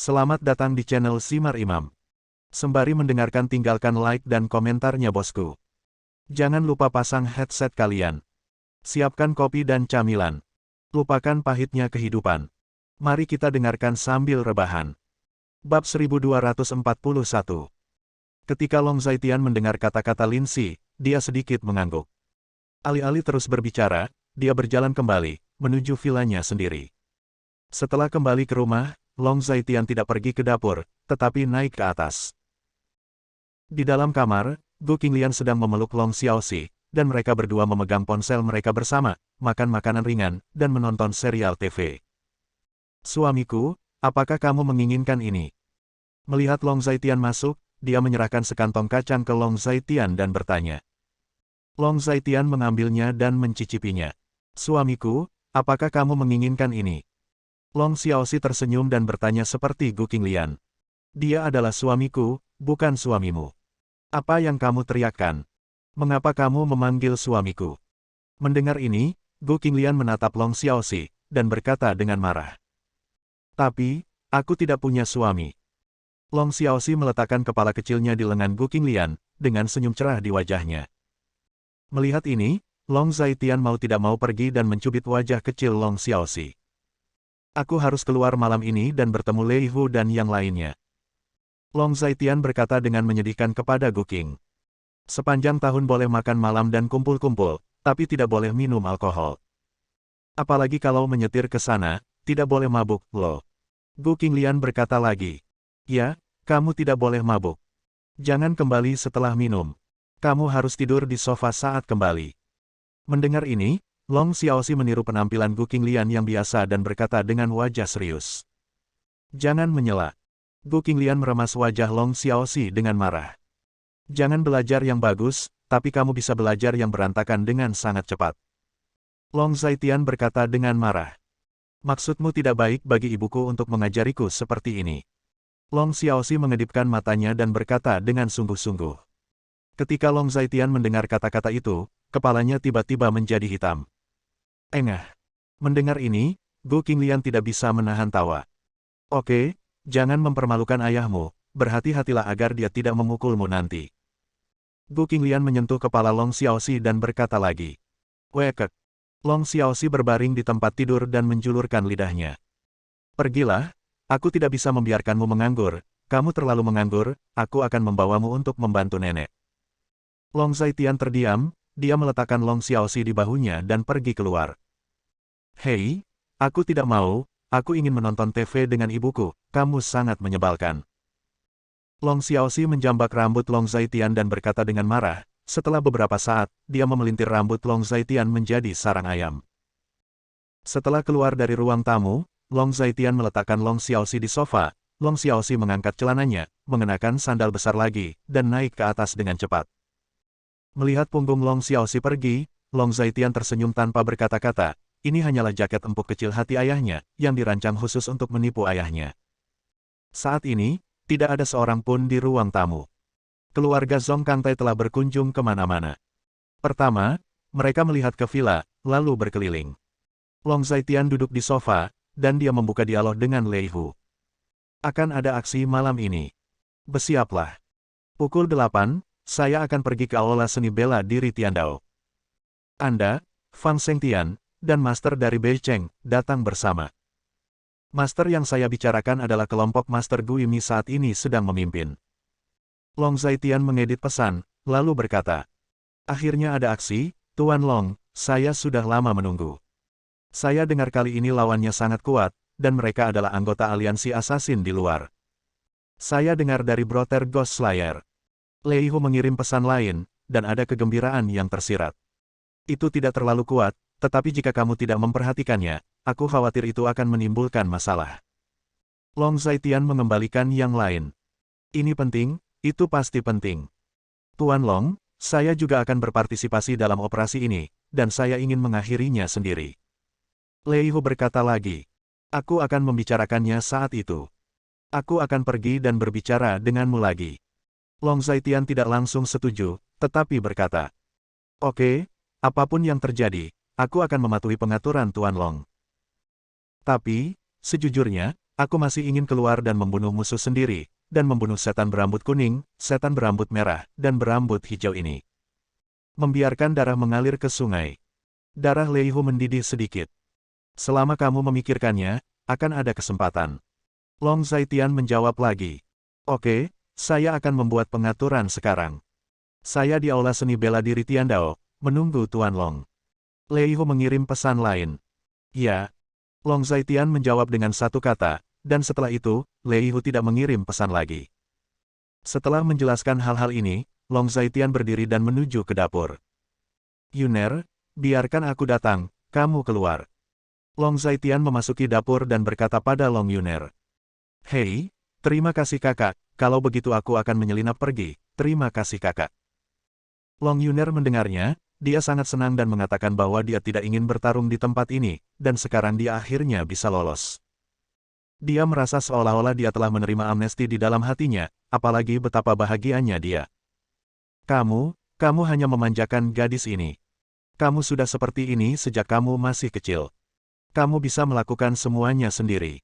Selamat datang di channel Simar Imam. Sembari mendengarkan tinggalkan like dan komentarnya bosku. Jangan lupa pasang headset kalian. Siapkan kopi dan camilan. Lupakan pahitnya kehidupan. Mari kita dengarkan sambil rebahan. Bab 1241. Ketika Long Zaitian mendengar kata-kata Linsi, dia sedikit mengangguk. Alih-alih terus berbicara, dia berjalan kembali, menuju vilanya sendiri. Setelah kembali ke rumah, Long Zaitian tidak pergi ke dapur, tetapi naik ke atas. Di dalam kamar, Gu Qinglian sedang memeluk Long Xiaoxi, dan mereka berdua memegang ponsel mereka bersama, makan makanan ringan, dan menonton serial TV. Suamiku, apakah kamu menginginkan ini? Melihat Long Zaitian masuk, dia menyerahkan sekantong kacang ke Long Zaitian dan bertanya. Long Zaitian mengambilnya dan mencicipinya. Suamiku, apakah kamu menginginkan ini? Long Xiaoxi tersenyum dan bertanya seperti Gu Qinglian. Dia adalah suamiku, bukan suamimu. Apa yang kamu teriakkan? Mengapa kamu memanggil suamiku? Mendengar ini, Gu Qinglian menatap Long Xiaoxi, dan berkata dengan marah. Tapi, aku tidak punya suami. Long Xiaoxi meletakkan kepala kecilnya di lengan Gu Qinglian, dengan senyum cerah di wajahnya. Melihat ini, Long Zaitian mau tidak mau pergi dan mencubit wajah kecil Long Xiaoxi. Aku harus keluar malam ini dan bertemu Lei Hu dan yang lainnya. Long Zaitian berkata dengan menyedihkan kepada Gu Qing. Sepanjang tahun boleh makan malam dan kumpul-kumpul, tapi tidak boleh minum alkohol. Apalagi kalau menyetir ke sana, tidak boleh mabuk, loh. Gu Qinglian berkata lagi. Ya, kamu tidak boleh mabuk. Jangan kembali setelah minum. Kamu harus tidur di sofa saat kembali. Mendengar ini, Long Xiaoxi meniru penampilan Gu Qinglian yang biasa dan berkata dengan wajah serius. Jangan menyela. Gu Qinglian meremas wajah Long Xiaoxi dengan marah. Jangan belajar yang bagus, tapi kamu bisa belajar yang berantakan dengan sangat cepat. Long Zaitian berkata dengan marah. Maksudmu tidak baik bagi ibuku untuk mengajariku seperti ini. Long Xiaoxi mengedipkan matanya dan berkata dengan sungguh-sungguh. Ketika Long Zaitian mendengar kata-kata itu, kepalanya tiba-tiba menjadi hitam. Engah. Mendengar ini, Gu Qinglian tidak bisa menahan tawa. Oke, jangan mempermalukan ayahmu, berhati-hatilah agar dia tidak memukulmu nanti. Gu Qinglian menyentuh kepala Long Xiaoxi dan berkata lagi. Wekek. Long Xiaoxi berbaring di tempat tidur dan menjulurkan lidahnya. Pergilah, aku tidak bisa membiarkanmu menganggur, kamu terlalu menganggur, aku akan membawamu untuk membantu nenek. Long Zaitian terdiam, dia meletakkan Long Xiaoxi di bahunya dan pergi keluar. Hei, aku tidak mau, aku ingin menonton TV dengan ibuku, kamu sangat menyebalkan. Long Xiaoxi menjambak rambut Long Zaitian dan berkata dengan marah, setelah beberapa saat, dia memelintir rambut Long Zaitian menjadi sarang ayam. Setelah keluar dari ruang tamu, Long Zaitian meletakkan Long Xiaoxi di sofa, Long Xiaoxi mengangkat celananya, mengenakan sandal besar lagi, dan naik ke atas dengan cepat. Melihat punggung Long Xiaoxi pergi, Long Zaitian tersenyum tanpa berkata-kata. Ini hanyalah jaket empuk kecil hati ayahnya, yang dirancang khusus untuk menipu ayahnya. Saat ini, tidak ada seorang pun di ruang tamu. Keluarga Zhong Kangtai telah berkunjung kemana-mana. Pertama, mereka melihat ke villa, lalu berkeliling. Long Zaitian duduk di sofa, dan dia membuka dialog dengan Lei Hu. Akan ada aksi malam ini. Bersiaplah. Pukul 8, saya akan pergi ke aula seni bela diri Tiandao. Anda, Fang Shengtian, dan Master dari Bei Cheng, datang bersama. Master yang saya bicarakan adalah kelompok Master Gu Yimi saat ini sedang memimpin. Long Zaitian mengedit pesan, lalu berkata. Akhirnya ada aksi, Tuan Long, saya sudah lama menunggu. Saya dengar kali ini lawannya sangat kuat, dan mereka adalah anggota aliansi asasin di luar. Saya dengar dari Brother Ghost Slayer. Lei Hu mengirim pesan lain, dan ada kegembiraan yang tersirat. Itu tidak terlalu kuat, tetapi jika kamu tidak memperhatikannya, aku khawatir itu akan menimbulkan masalah. Long Zaitian mengembalikan yang lain. Ini penting, itu pasti penting. Tuan Long, saya juga akan berpartisipasi dalam operasi ini, dan saya ingin mengakhirinya sendiri. Lei Hu berkata lagi. Aku akan membicarakannya saat itu. Aku akan pergi dan berbicara denganmu lagi. Long Zaitian tidak langsung setuju, tetapi berkata. Oke, apapun yang terjadi, aku akan mematuhi pengaturan Tuan Long. Tapi, sejujurnya, Aku masih ingin keluar dan membunuh musuh sendiri, dan membunuh setan berambut kuning, setan berambut merah, dan berambut hijau ini. Membiarkan darah mengalir ke sungai. Darah Leihu mendidih sedikit. Selama kamu memikirkannya, akan ada kesempatan. Long Zaitian menjawab lagi. Oke, saya akan membuat pengaturan sekarang. Saya di Aula Seni Bela Diri Tiandao, menunggu Tuan Long. Leihu mengirim pesan lain. Ya. Long Zaitian menjawab dengan satu kata, dan setelah itu, Leihu tidak mengirim pesan lagi. Setelah menjelaskan hal-hal ini, Long Zaitian berdiri dan menuju ke dapur. Yuner, biarkan aku datang, kamu keluar. Long Zaitian memasuki dapur dan berkata pada Long Yuner. Hei, terima kasih kakak, kalau begitu aku akan menyelinap pergi, terima kasih kakak. Long Yuner mendengarnya, dia sangat senang dan mengatakan bahwa dia tidak ingin bertarung di tempat ini, dan sekarang dia akhirnya bisa lolos. Dia merasa seolah-olah dia telah menerima amnesti di dalam hatinya, apalagi betapa bahagianya dia. Kamu hanya memanjakan gadis ini. Kamu sudah seperti ini sejak kamu masih kecil. Kamu bisa melakukan semuanya sendiri.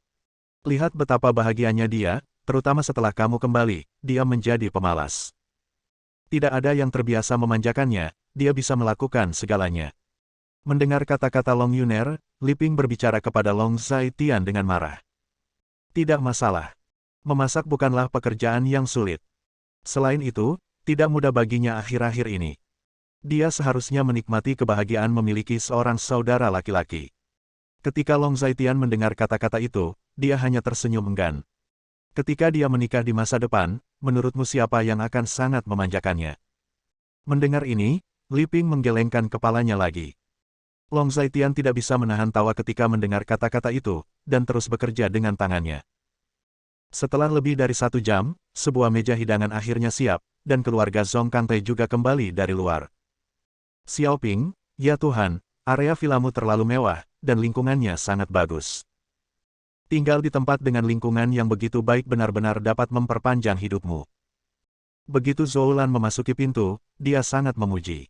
Lihat betapa bahagianya dia, terutama setelah kamu kembali, dia menjadi pemalas. Tidak ada yang terbiasa memanjakannya, dia bisa melakukan segalanya. Mendengar kata-kata Long Yuner, Li Ping berbicara kepada Long Zaitian dengan marah. Tidak masalah. Memasak bukanlah pekerjaan yang sulit. Selain itu, tidak mudah baginya akhir-akhir ini. Dia seharusnya menikmati kebahagiaan memiliki seorang saudara laki-laki. Ketika Long Zaitian mendengar kata-kata itu, dia hanya tersenyum enggan. Ketika dia menikah di masa depan, menurutmu siapa yang akan sangat memanjakannya? Mendengar ini, Li Ping menggelengkan kepalanya lagi. Long Zaitian tidak bisa menahan tawa ketika mendengar kata-kata itu, dan terus bekerja dengan tangannya. Setelah lebih dari 1 jam, sebuah meja hidangan akhirnya siap, dan keluarga Zhong Kangtai juga kembali dari luar. Xiaoping, ya Tuhan, area vilamu terlalu mewah, dan lingkungannya sangat bagus. Tinggal di tempat dengan lingkungan yang begitu baik benar-benar dapat memperpanjang hidupmu. Begitu Zoulan memasuki pintu, dia sangat memuji.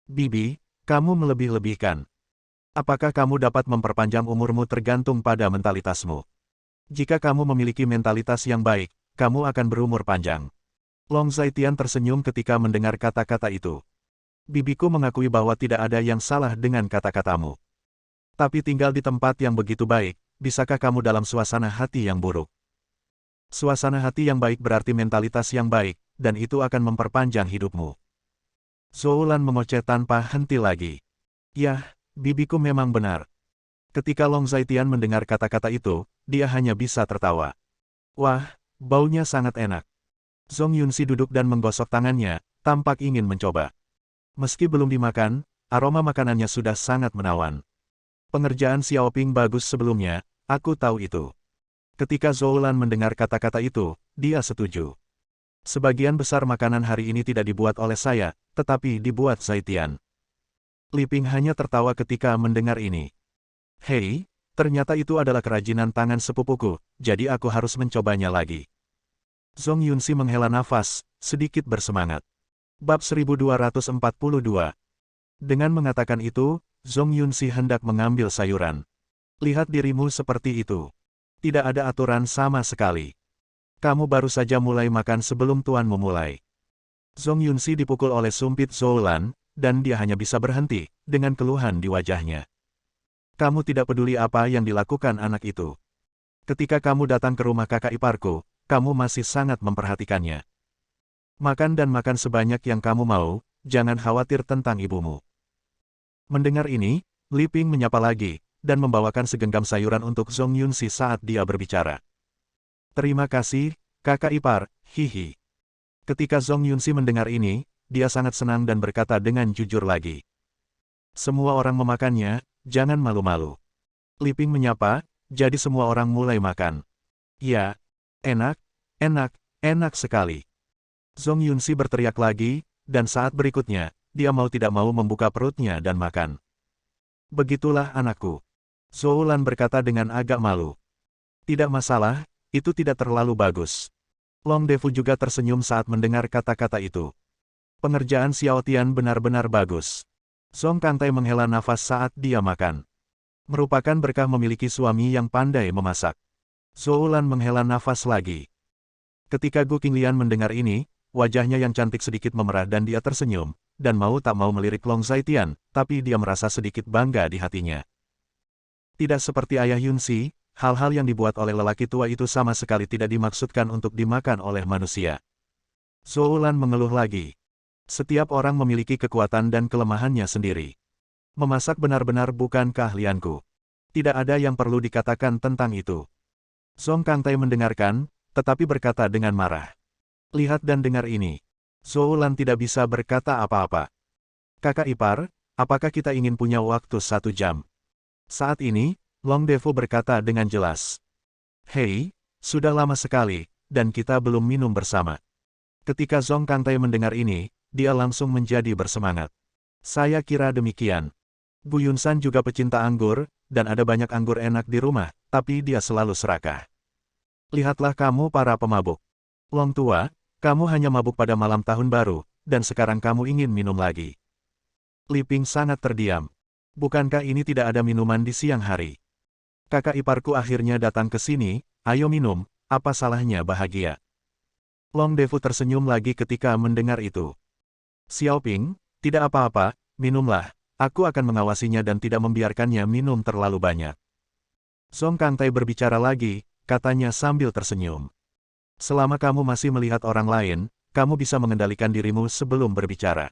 Bibi, kamu melebih-lebihkan. Apakah kamu dapat memperpanjang umurmu tergantung pada mentalitasmu? Jika kamu memiliki mentalitas yang baik, kamu akan berumur panjang. Long Zaitian tersenyum ketika mendengar kata-kata itu. Bibiku mengakui bahwa tidak ada yang salah dengan kata-katamu. Tapi tinggal di tempat yang begitu baik, bisakah kamu dalam suasana hati yang buruk? Suasana hati yang baik berarti mentalitas yang baik, dan itu akan memperpanjang hidupmu. Zoulan mengoceh tanpa henti lagi. Yah, bibiku memang benar. Ketika Long Zaitian mendengar kata-kata itu, dia hanya bisa tertawa. Wah, baunya sangat enak. Zhong Yunxi duduk dan menggosok tangannya, tampak ingin mencoba. Meski belum dimakan, aroma makanannya sudah sangat menawan. Pengerjaan Xiaoping bagus sebelumnya, aku tahu itu. Ketika Zoulan mendengar kata-kata itu, dia setuju. Sebagian besar makanan hari ini tidak dibuat oleh saya, tetapi dibuat Zaitian. Li Ping hanya tertawa ketika mendengar ini. Hei, ternyata itu adalah kerajinan tangan sepupuku, jadi aku harus mencobanya lagi. Zhong Yunxi menghela nafas, sedikit bersemangat. Bab 1242. Dengan mengatakan itu, Zhong Yunxi hendak mengambil sayuran. Lihat dirimu seperti itu. Tidak ada aturan sama sekali. Kamu baru saja mulai makan sebelum tuanmu mulai. Zhong Yunxi dipukul oleh sumpit Zoulan, dan dia hanya bisa berhenti, dengan keluhan di wajahnya. Kamu tidak peduli apa yang dilakukan anak itu. Ketika kamu datang ke rumah kakak iparku, kamu masih sangat memperhatikannya. Makan dan makan sebanyak yang kamu mau, jangan khawatir tentang ibumu. Mendengar ini, Li Ping menyapa lagi, dan membawakan segenggam sayuran untuk Zhong Yunxi saat dia berbicara. Terima kasih, kakak ipar, hihi. Ketika Zhong Yunxi mendengar ini, dia sangat senang dan berkata dengan jujur lagi. Semua orang memakannya, jangan malu-malu. Li Ping menyapa, jadi semua orang mulai makan. Ya, enak, enak, enak sekali. Zhong Yunxi berteriak lagi, dan saat berikutnya, dia mau tidak mau membuka perutnya dan makan. Begitulah anakku. Zoulan berkata dengan agak malu. Tidak masalah, itu tidak terlalu bagus. Long Defu juga tersenyum saat mendengar kata-kata itu. Pengerjaan Xiao Tian benar-benar bagus. Zhong Kangtai menghela nafas saat dia makan. Merupakan berkah memiliki suami yang pandai memasak. Zhou Lan menghela nafas lagi. Ketika Gu Qinglian mendengar ini, wajahnya yang cantik sedikit memerah dan dia tersenyum, dan mau tak mau melirik Long Zaitian, tapi dia merasa sedikit bangga di hatinya. Tidak seperti ayah Yunxi, hal-hal yang dibuat oleh lelaki tua itu sama sekali tidak dimaksudkan untuk dimakan oleh manusia. Zhou Lan mengeluh lagi. Setiap orang memiliki kekuatan dan kelemahannya sendiri. Memasak benar-benar bukan keahlianku. Tidak ada yang perlu dikatakan tentang itu. Zhong Kangtai mendengarkan, tetapi berkata dengan marah. Lihat dan dengar ini. Zhou Lan tidak bisa berkata apa-apa. Kakak ipar, apakah kita ingin punya waktu 1 jam? Saat ini, Long Defu berkata dengan jelas. Hei, sudah lama sekali, dan kita belum minum bersama. Ketika Zhong Kangtai mendengar ini, dia langsung menjadi bersemangat. Saya kira demikian. Bu Yunsan juga pecinta anggur, dan ada banyak anggur enak di rumah, tapi dia selalu serakah. Lihatlah kamu para pemabuk. Long tua, kamu hanya mabuk pada malam tahun baru, dan sekarang kamu ingin minum lagi. Li Ping sangat terdiam. Bukankah ini tidak ada minuman di siang hari? Kakak iparku akhirnya datang ke sini, ayo minum, apa salahnya bahagia? Long Defu tersenyum lagi ketika mendengar itu. Xiaoping, tidak apa-apa, minumlah, aku akan mengawasinya dan tidak membiarkannya minum terlalu banyak. Zhong Kangtai berbicara lagi, katanya sambil tersenyum. Selama kamu masih melihat orang lain, kamu bisa mengendalikan dirimu sebelum berbicara.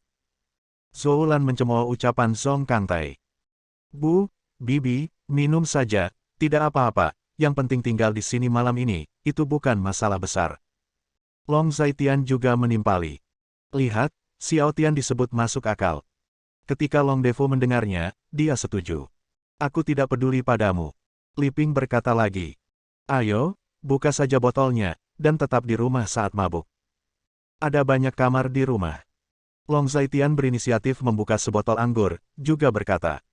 Zhou Lan mencemooh ucapan Zhong Kangtai. Bu, Bibi, minum saja, tidak apa-apa, yang penting tinggal di sini malam ini, itu bukan masalah besar. Long Zaitian juga menimpali. Lihat, Xiao Tian disebut masuk akal. Ketika Long Defu mendengarnya, dia setuju. Aku tidak peduli padamu. Li Ping berkata lagi. Ayo, buka saja botolnya, dan tetap di rumah saat mabuk. Ada banyak kamar di rumah. Long Zaitian berinisiatif membuka sebotol anggur, juga berkata.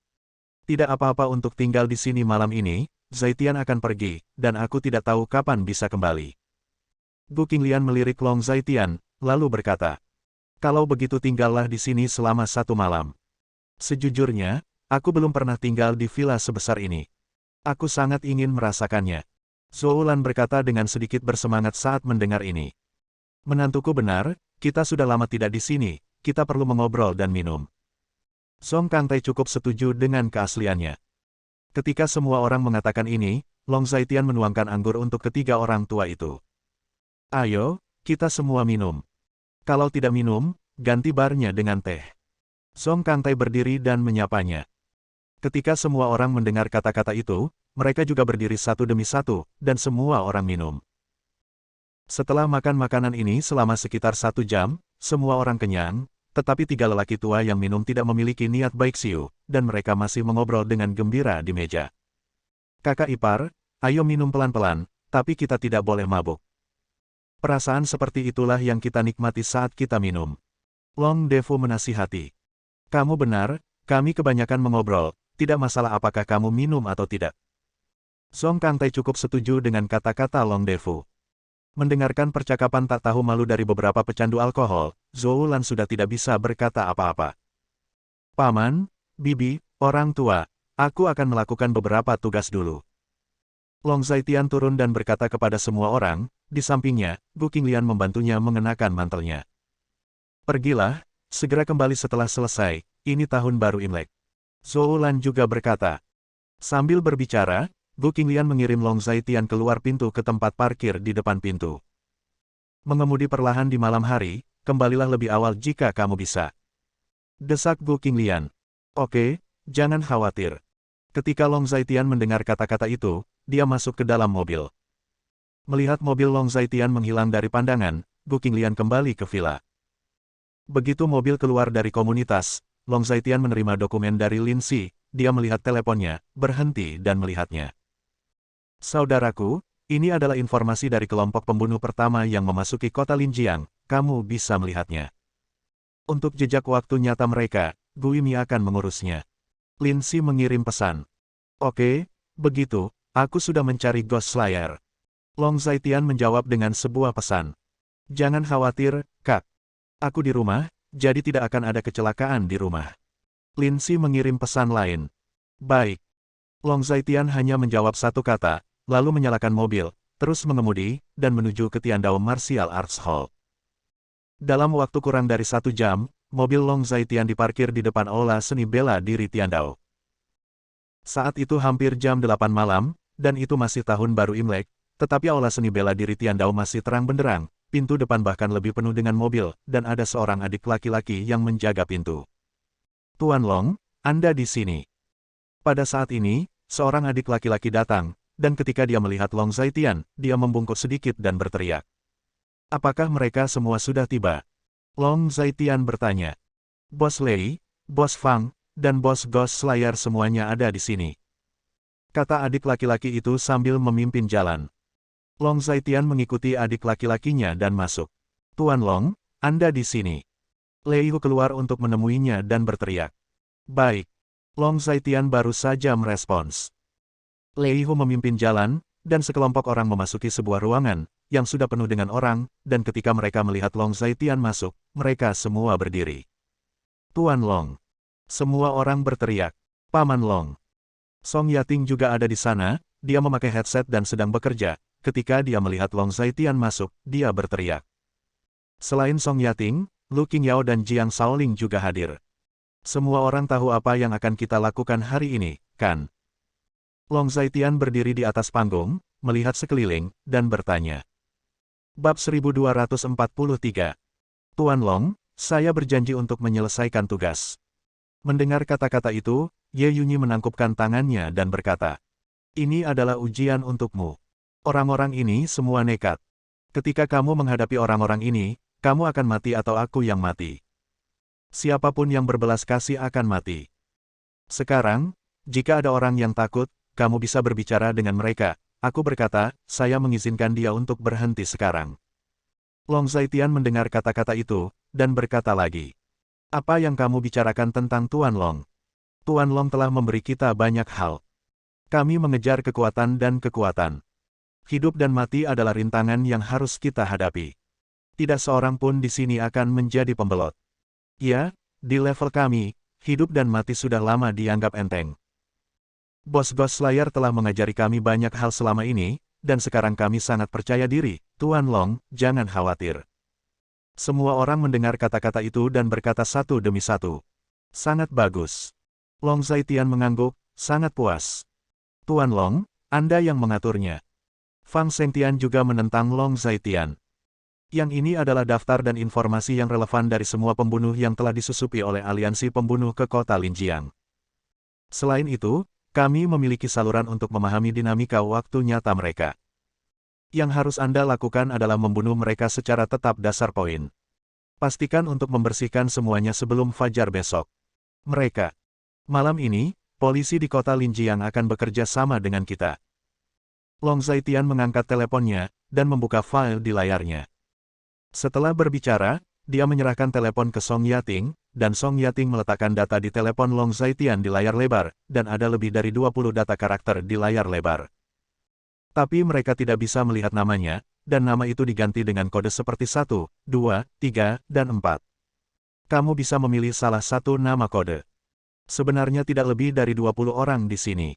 Tidak apa-apa untuk tinggal di sini malam ini, Zaitian akan pergi, dan aku tidak tahu kapan bisa kembali. Gu Qinglian melirik Long Zaitian, lalu berkata. Kalau begitu tinggallah di sini selama 1 malam. Sejujurnya, aku belum pernah tinggal di villa sebesar ini. Aku sangat ingin merasakannya. Zhou Lan berkata dengan sedikit bersemangat saat mendengar ini. Menantuku benar, kita sudah lama tidak di sini, kita perlu mengobrol dan minum. Zhong Kangtai cukup setuju dengan keasliannya. Ketika semua orang mengatakan ini, Long Zaitian menuangkan anggur untuk ketiga orang tua itu. Ayo, kita semua minum. Kalau tidak minum, ganti barnya dengan teh. Zhong Kangtai berdiri dan menyapanya. Ketika semua orang mendengar kata-kata itu, mereka juga berdiri satu demi satu, dan semua orang minum. Setelah makan makanan ini selama sekitar 1 jam, semua orang kenyang, tetapi 3 lelaki tua yang minum tidak memiliki niat baik siu, dan mereka masih mengobrol dengan gembira di meja. Kakak ipar, ayo minum pelan-pelan, tapi kita tidak boleh mabuk. Perasaan seperti itulah yang kita nikmati saat kita minum. Long Defu menasihati. Kamu benar, kami kebanyakan mengobrol, tidak masalah apakah kamu minum atau tidak. Zhong Kangtai cukup setuju dengan kata-kata Long Defu. Mendengarkan percakapan tak tahu malu dari beberapa pecandu alkohol, Zhou Lan sudah tidak bisa berkata apa-apa. Paman, Bibi, orang tua, aku akan melakukan beberapa tugas dulu. Long Zaitian turun dan berkata kepada semua orang, di sampingnya, Gu Qinglian membantunya mengenakan mantelnya. Pergilah, segera kembali setelah selesai, ini tahun baru Imlek. Zhou Lan juga berkata. Sambil berbicara, Gu Qinglian mengirim Long Zaitian keluar pintu ke tempat parkir di depan pintu. Mengemudi perlahan di malam hari, kembalilah lebih awal jika kamu bisa. Desak Gu Qinglian. Oke, jangan khawatir. Ketika Long Zaitian mendengar kata-kata itu, dia masuk ke dalam mobil. Melihat mobil Long Zaitian menghilang dari pandangan, Gu Qinglian kembali ke villa. Begitu mobil keluar dari komunitas, Long Zaitian menerima dokumen dari Lin Si, dia melihat teleponnya, berhenti dan melihatnya. Saudaraku, ini adalah informasi dari kelompok pembunuh pertama yang memasuki kota Linjiang, kamu bisa melihatnya. Untuk jejak waktu nyata mereka, Gu Yimi akan mengurusnya. Lin Si mengirim pesan. Oke, begitu, aku sudah mencari Ghost Slayer. Long Zaitian menjawab dengan sebuah pesan. Jangan khawatir, Kak. Aku di rumah, jadi tidak akan ada kecelakaan di rumah. Lin Si mengirim pesan lain. Baik. Long Zaitian hanya menjawab satu kata, lalu menyalakan mobil, terus mengemudi, dan menuju ke Tiandao Martial Arts Hall. Dalam waktu kurang dari 1 jam, mobil Long Zaitian diparkir di depan Aula Seni Bela Diri Tiandao. Saat itu hampir jam 8 malam, dan itu masih tahun baru Imlek, tetapi Aula Seni Bela Diri Tiandao masih terang benderang, pintu depan bahkan lebih penuh dengan mobil, dan ada seorang adik laki-laki yang menjaga pintu. Tuan Long, Anda di sini. Pada saat ini, seorang adik laki-laki datang, dan ketika dia melihat Long Zaitian, dia membungkuk sedikit dan berteriak. Apakah mereka semua sudah tiba? Long Zaitian bertanya. Bos Lei, Bos Fang, dan Bos Ghost Slayer semuanya ada di sini. Kata adik laki-laki itu sambil memimpin jalan. Long Zaitian mengikuti adik laki-lakinya dan masuk. Tuan Long, Anda di sini. Lei Hu keluar untuk menemuinya dan berteriak. Baik. Long Zaitian baru saja merespons. Lei Hu memimpin jalan, dan sekelompok orang memasuki sebuah ruangan, yang sudah penuh dengan orang, dan ketika mereka melihat Long Zaitian masuk, mereka semua berdiri. Tuan Long. Semua orang berteriak. Paman Long. Song Yating juga ada di sana, dia memakai headset dan sedang bekerja. Ketika dia melihat Long Zaitian masuk, dia berteriak. Selain Song Yating, Lu Qingyao dan Jiang Shaoling juga hadir. Semua orang tahu apa yang akan kita lakukan hari ini, kan? Long Zaitian berdiri di atas panggung, melihat sekeliling, dan bertanya. Bab 1243. Tuan Long, saya berjanji untuk menyelesaikan tugas. Mendengar kata-kata itu, Ye Yunyi menangkupkan tangannya dan berkata. Ini adalah ujian untukmu. Orang-orang ini semua nekat. Ketika kamu menghadapi orang-orang ini, kamu akan mati atau aku yang mati. Siapapun yang berbelas kasih akan mati. Sekarang, jika ada orang yang takut, kamu bisa berbicara dengan mereka. Aku berkata, saya mengizinkan dia untuk berhenti sekarang. Long Zaitian mendengar kata-kata itu, dan berkata lagi. Apa yang kamu bicarakan tentang Tuan Long? Tuan Long telah memberi kita banyak hal. Kami mengejar kekuatan dan kekuatan. Hidup dan mati adalah rintangan yang harus kita hadapi. Tidak seorang pun di sini akan menjadi pembelot. Ya, di level kami, hidup dan mati sudah lama dianggap enteng. Bos Ghost Slayer telah mengajari kami banyak hal selama ini, dan sekarang kami sangat percaya diri. Tuan Long, jangan khawatir. Semua orang mendengar kata-kata itu dan berkata satu demi satu. Sangat bagus. Long Zaitian mengangguk, sangat puas. Tuan Long, Anda yang mengaturnya. Fang Shengtian juga menentang Long Zaitian. Yang ini adalah daftar dan informasi yang relevan dari semua pembunuh yang telah disusupi oleh aliansi pembunuh ke kota Linjiang. Selain itu, kami memiliki saluran untuk memahami dinamika waktu nyata mereka. Yang harus Anda lakukan adalah membunuh mereka secara tetap dasar poin. Pastikan untuk membersihkan semuanya sebelum fajar besok. Mereka. Malam ini, polisi di kota Linjiang akan bekerja sama dengan kita. Long Zaitian mengangkat teleponnya, dan membuka file di layarnya. Setelah berbicara, dia menyerahkan telepon ke Song Yating, dan Song Yating meletakkan data di telepon Long Zaitian di layar lebar, dan ada lebih dari 20 data karakter di layar lebar. Tapi mereka tidak bisa melihat namanya, dan nama itu diganti dengan kode seperti 1, 2, 3, dan 4. Kamu bisa memilih salah satu nama kode. Sebenarnya tidak lebih dari 20 orang di sini.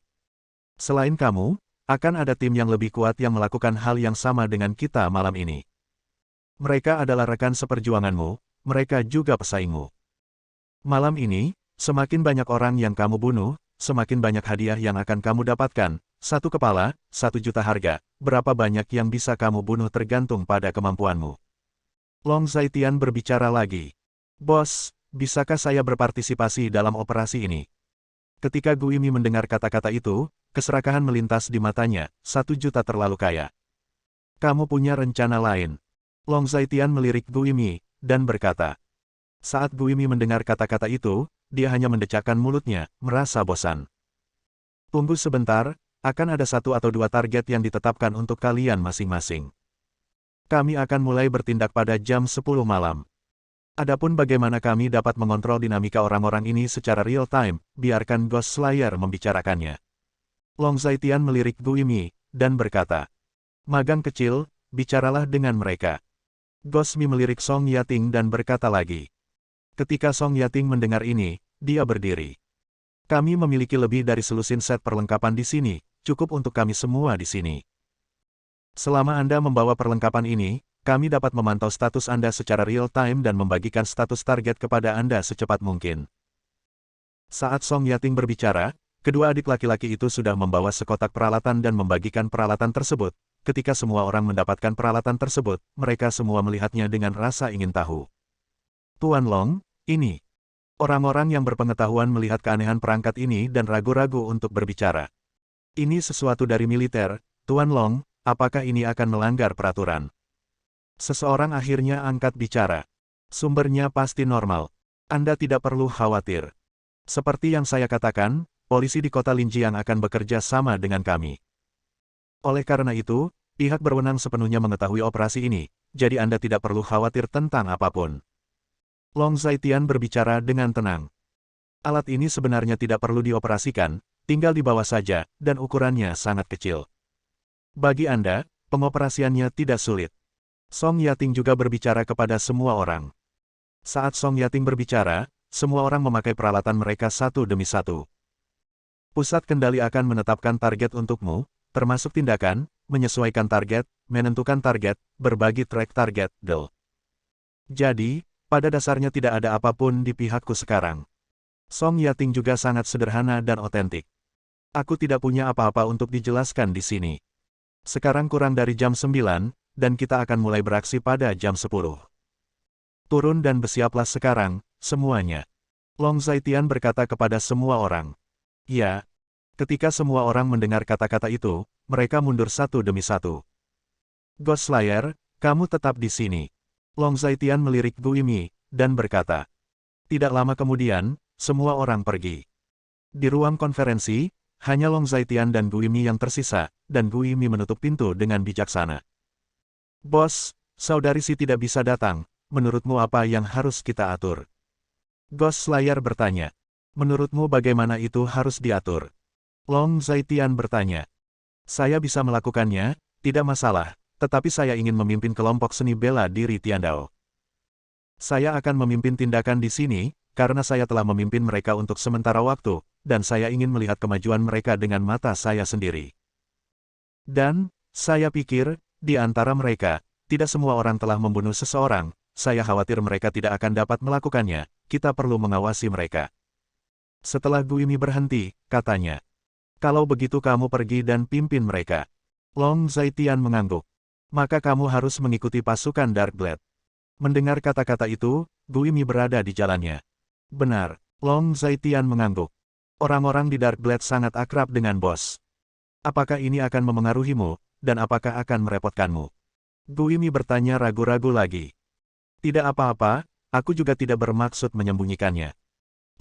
Selain kamu, akan ada tim yang lebih kuat yang melakukan hal yang sama dengan kita malam ini. Mereka adalah rekan seperjuanganmu, mereka juga pesaingmu. Malam ini, semakin banyak orang yang kamu bunuh, semakin banyak hadiah yang akan kamu dapatkan. 1 kepala, 1 juta harga. Berapa banyak yang bisa kamu bunuh tergantung pada kemampuanmu. Long Zaitian berbicara lagi. Bos, bisakah saya berpartisipasi dalam operasi ini? Ketika Guimi mendengar kata-kata itu, keserakahan melintas di matanya. 1 juta terlalu kaya. Kamu punya rencana lain. Long Zaitian melirik Guimi, dan berkata. Saat Guimi mendengar kata-kata itu, dia hanya mendecakkan mulutnya, merasa bosan. Tunggu sebentar, akan ada 1 atau 2 target yang ditetapkan untuk kalian masing-masing. Kami akan mulai bertindak pada jam 10 malam. Adapun bagaimana kami dapat mengontrol dinamika orang-orang ini secara real-time, biarkan Ghost Slayer membicarakannya. Long Zaitian melirik Guimi, dan berkata. Magang kecil, bicaralah dengan mereka. Ghost Mi melirik Song Yating dan berkata lagi. Ketika Song Yating mendengar ini, dia berdiri. Kami memiliki lebih dari selusin set perlengkapan di sini, cukup untuk kami semua di sini. Selama Anda membawa perlengkapan ini, kami dapat memantau status Anda secara real-time dan membagikan status target kepada Anda secepat mungkin. Saat Song Yating berbicara, kedua adik laki-laki itu sudah membawa sekotak peralatan dan membagikan peralatan tersebut. Ketika semua orang mendapatkan peralatan tersebut, mereka semua melihatnya dengan rasa ingin tahu. Tuan Long, ini. Orang-orang yang berpengetahuan melihat keanehan perangkat ini dan ragu-ragu untuk berbicara. Ini sesuatu dari militer, Tuan Long, apakah ini akan melanggar peraturan? Seseorang akhirnya angkat bicara. Sumbernya pasti normal. Anda tidak perlu khawatir. Seperti yang saya katakan, polisi di kota Linjiang akan bekerja sama dengan kami. Oleh karena itu, pihak berwenang sepenuhnya mengetahui operasi ini, jadi Anda tidak perlu khawatir tentang apapun. Long Zaitian berbicara dengan tenang. Alat ini sebenarnya tidak perlu dioperasikan, tinggal dibawa saja, dan ukurannya sangat kecil. Bagi Anda, pengoperasiannya tidak sulit. Song Yating juga berbicara kepada semua orang. Saat Song Yating berbicara, semua orang memakai peralatan mereka satu demi satu. Pusat kendali akan menetapkan target untukmu, termasuk tindakan, menyesuaikan target, menentukan target, berbagi track target, deal. Jadi, pada dasarnya tidak ada apapun di pihakku sekarang. Song Yating juga sangat sederhana dan otentik. Aku tidak punya apa-apa untuk dijelaskan di sini. Sekarang kurang dari jam 9, dan kita akan mulai beraksi pada jam 10. Turun dan bersiaplah sekarang, semuanya. Long Zaitian berkata kepada semua orang. Ya. Ketika semua orang mendengar kata-kata itu, mereka mundur satu demi satu. Ghost Slayer, kamu tetap di sini. Long Zaitian melirik Gu Yimi, dan berkata. Tidak lama kemudian, semua orang pergi. Di ruang konferensi, hanya Long Zaitian dan Gu Yimi yang tersisa, dan Gu Yimi menutup pintu dengan bijaksana. Bos, saudari Si tidak bisa datang, menurutmu apa yang harus kita atur? Ghost Slayer bertanya. Menurutmu bagaimana itu harus diatur? Long Zaitian bertanya. Saya bisa melakukannya, tidak masalah, tetapi saya ingin memimpin kelompok seni bela diri Tiandao. Saya akan memimpin tindakan di sini, karena saya telah memimpin mereka untuk sementara waktu, dan saya ingin melihat kemajuan mereka dengan mata saya sendiri. Dan, saya pikir, di antara mereka, tidak semua orang telah membunuh seseorang, saya khawatir mereka tidak akan dapat melakukannya, kita perlu mengawasi mereka. Setelah Gu Yimi berhenti, katanya. Kalau begitu kamu pergi dan pimpin mereka. Long Zaitian mengangguk. Maka kamu harus mengikuti pasukan Darkblade. Mendengar kata-kata itu, Gu Yimi berada di jalannya. Benar, Long Zaitian mengangguk. Orang-orang di Darkblade sangat akrab dengan bos. Apakah ini akan memengaruhimu, dan apakah akan merepotkanmu? Gu Yimi bertanya ragu-ragu lagi. Tidak apa-apa, aku juga tidak bermaksud menyembunyikannya.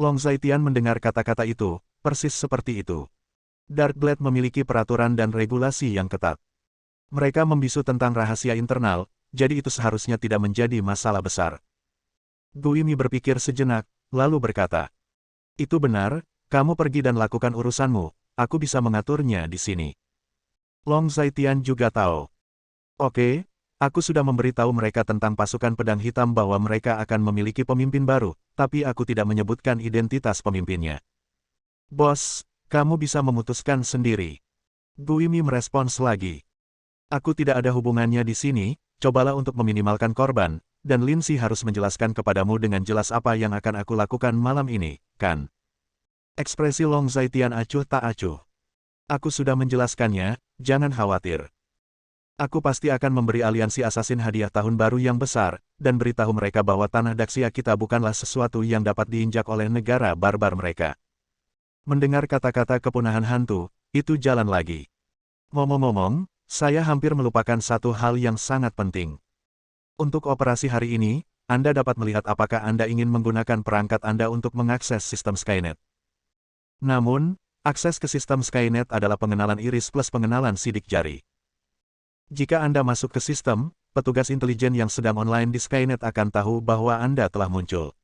Long Zaitian mendengar kata-kata itu, persis seperti itu. Darkblade memiliki peraturan dan regulasi yang ketat. Mereka membisu tentang rahasia internal, jadi itu seharusnya tidak menjadi masalah besar. Gu Yimi berpikir sejenak, lalu berkata. Itu benar, kamu pergi dan lakukan urusanmu, aku bisa mengaturnya di sini. Long Zaitian juga tahu. Oke, aku sudah memberitahu mereka tentang pasukan pedang hitam bahwa mereka akan memiliki pemimpin baru, tapi aku tidak menyebutkan identitas pemimpinnya. Bos, kamu bisa memutuskan sendiri. Gu Yimi merespons lagi. Aku tidak ada hubungannya di sini, cobalah untuk meminimalkan korban, dan Lindsay harus menjelaskan kepadamu dengan jelas apa yang akan aku lakukan malam ini, kan? Ekspresi Long Zaitian acuh tak acuh. Aku sudah menjelaskannya, jangan khawatir. Aku pasti akan memberi aliansi asasin hadiah tahun baru yang besar, dan beritahu mereka bahwa tanah Daxia kita bukanlah sesuatu yang dapat diinjak oleh negara barbar mereka. Mendengar kata-kata kepunahan hantu, itu jalan lagi. Ngomong-ngomong, saya hampir melupakan satu hal yang sangat penting. Untuk operasi hari ini, Anda dapat melihat apakah Anda ingin menggunakan perangkat Anda untuk mengakses sistem Skynet. Namun, akses ke sistem Skynet adalah pengenalan iris plus pengenalan sidik jari. Jika Anda masuk ke sistem, petugas intelijen yang sedang online di Skynet akan tahu bahwa Anda telah muncul.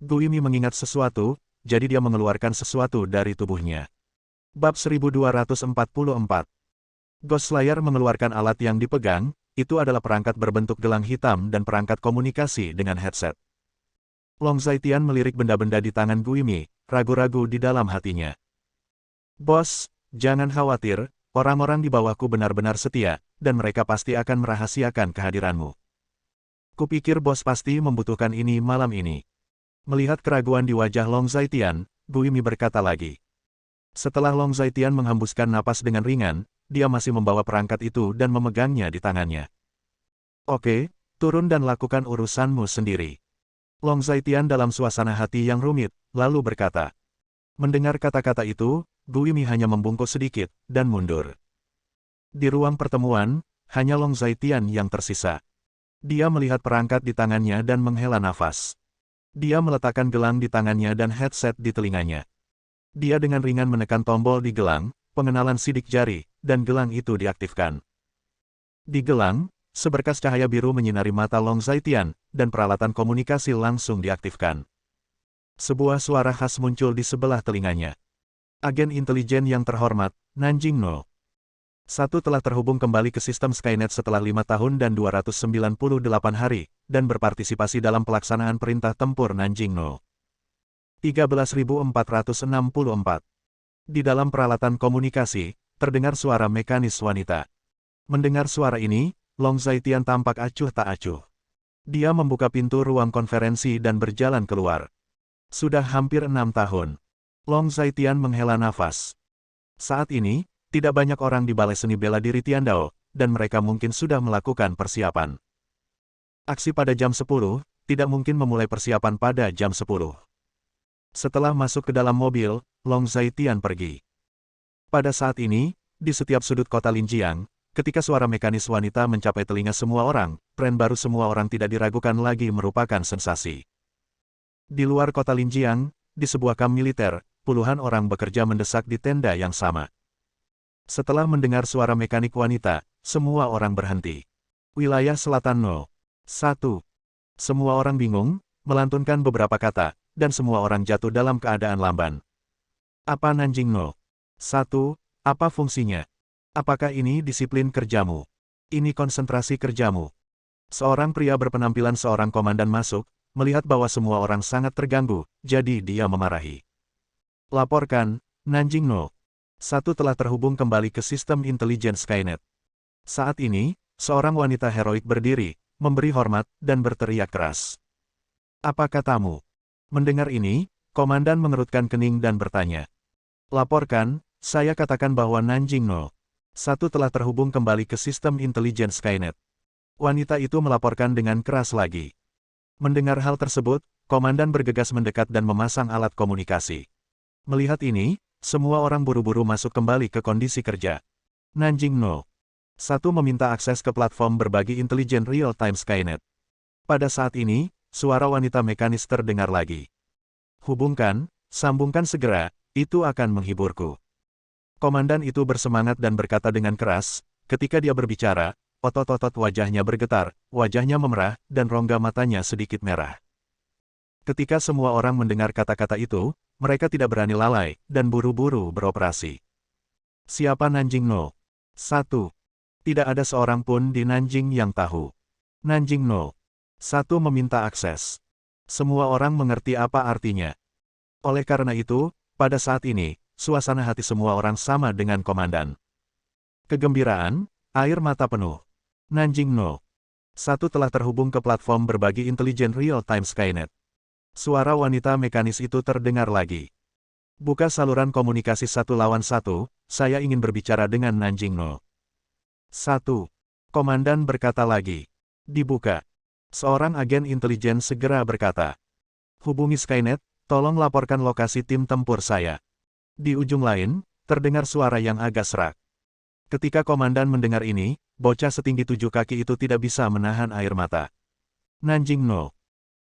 Gu Yimi mengingat sesuatu, jadi dia mengeluarkan sesuatu dari tubuhnya. Bab 1244. Ghost Slayer mengeluarkan alat yang dipegang, itu adalah perangkat berbentuk gelang hitam dan perangkat komunikasi dengan headset. Long Zaitian melirik benda-benda di tangan Gu Yimi, ragu-ragu di dalam hatinya. Bos, jangan khawatir, orang-orang di bawahku benar-benar setia, dan mereka pasti akan merahasiakan kehadiranmu. Kupikir bos pasti membutuhkan ini malam ini. Melihat keraguan di wajah Long Zaitian, Gu Yimi berkata lagi. Setelah Long Zaitian menghembuskan napas dengan ringan, dia masih membawa perangkat itu dan memegangnya di tangannya. Oke, turun dan lakukan urusanmu sendiri. Long Zaitian dalam suasana hati yang rumit, lalu berkata. Mendengar kata-kata itu, Gu Yimi hanya membungkuk sedikit, dan mundur. Di ruang pertemuan, hanya Long Zaitian yang tersisa. Dia melihat perangkat di tangannya dan menghela nafas. Dia meletakkan gelang di tangannya dan headset di telinganya. Dia dengan ringan menekan tombol di gelang, pengenalan sidik jari, dan gelang itu diaktifkan. Di gelang, seberkas cahaya biru menyinari mata Long Zaitian, dan peralatan komunikasi langsung diaktifkan. Sebuah suara khas muncul di sebelah telinganya. Agen intelijen yang terhormat, Nanjing No. 1 telah terhubung kembali ke sistem Skynet setelah 5 tahun dan 298 hari, dan berpartisipasi dalam pelaksanaan perintah tempur Nanjing No. 13.464. Di dalam peralatan komunikasi, terdengar suara mekanis wanita. Mendengar suara ini, Long Zaitian tampak acuh tak acuh. Dia membuka pintu ruang konferensi dan berjalan keluar. Sudah hampir 6 tahun. Long Zaitian menghela nafas. Saat ini, tidak banyak orang di Balai Seni Bela Diri Tiandao, dan mereka mungkin sudah melakukan persiapan. Aksi pada jam 10, tidak mungkin memulai persiapan pada jam 10. Setelah masuk ke dalam mobil, Long Zaitian pergi. Pada saat ini, di setiap sudut kota Linjiang, ketika suara mekanis wanita mencapai telinga semua orang, tren baru semua orang tidak diragukan lagi merupakan sensasi. Di luar kota Linjiang, di sebuah kamp militer, puluhan orang bekerja mendesak di tenda yang sama. Setelah mendengar suara mekanik wanita, semua orang berhenti. Wilayah Selatan No. 1. Semua orang bingung, melantunkan beberapa kata, dan semua orang jatuh dalam keadaan lamban. Apa Nanjing No. 1, apa fungsinya? Apakah ini disiplin kerjamu? Ini konsentrasi kerjamu? Seorang pria berpenampilan seorang komandan masuk, melihat bahwa semua orang sangat terganggu, jadi dia memarahi. Laporkan, Nanjing No. 1 telah terhubung kembali ke sistem intelijen Skynet. Saat ini, seorang wanita heroik berdiri, memberi hormat, dan berteriak keras. Apa katamu? Mendengar ini, komandan mengerutkan kening dan bertanya. Laporkan, saya katakan bahwa Nanjing No. 1 telah terhubung kembali ke sistem intelijen Skynet. Wanita itu melaporkan dengan keras lagi. Mendengar hal tersebut, komandan bergegas mendekat dan memasang alat komunikasi. Melihat ini, semua orang buru-buru masuk kembali ke kondisi kerja. Nanjing No. 1 meminta akses ke platform berbagi intelijen real-time Skynet. Pada saat ini, suara wanita mekanis terdengar lagi. Hubungkan, sambungkan segera, itu akan menghiburku. Komandan itu bersemangat dan berkata dengan keras, ketika dia berbicara, otot-otot wajahnya bergetar, wajahnya memerah, dan rongga matanya sedikit merah. Ketika semua orang mendengar kata-kata itu, mereka tidak berani lalai, dan buru-buru beroperasi. Siapa Nanjing No. 1. Tidak ada seorang pun di Nanjing yang tahu. Nanjing No. 1 meminta akses. Semua orang mengerti apa artinya. Oleh karena itu, pada saat ini, suasana hati semua orang sama dengan komandan. Kegembiraan, air mata penuh. Nanjing No. 1 telah terhubung ke platform berbagi intelijen real-time Skynet. Suara wanita mekanis itu terdengar lagi. Buka saluran komunikasi 1 lawan 1, saya ingin berbicara dengan Nanjing No. 1. Komandan berkata lagi. Dibuka. Seorang agen intelijen segera berkata. Hubungi Skynet, tolong laporkan lokasi tim tempur saya. Di ujung lain, terdengar suara yang agak serak. Ketika komandan mendengar ini, bocah setinggi 7 kaki itu tidak bisa menahan air mata. Nanjing No.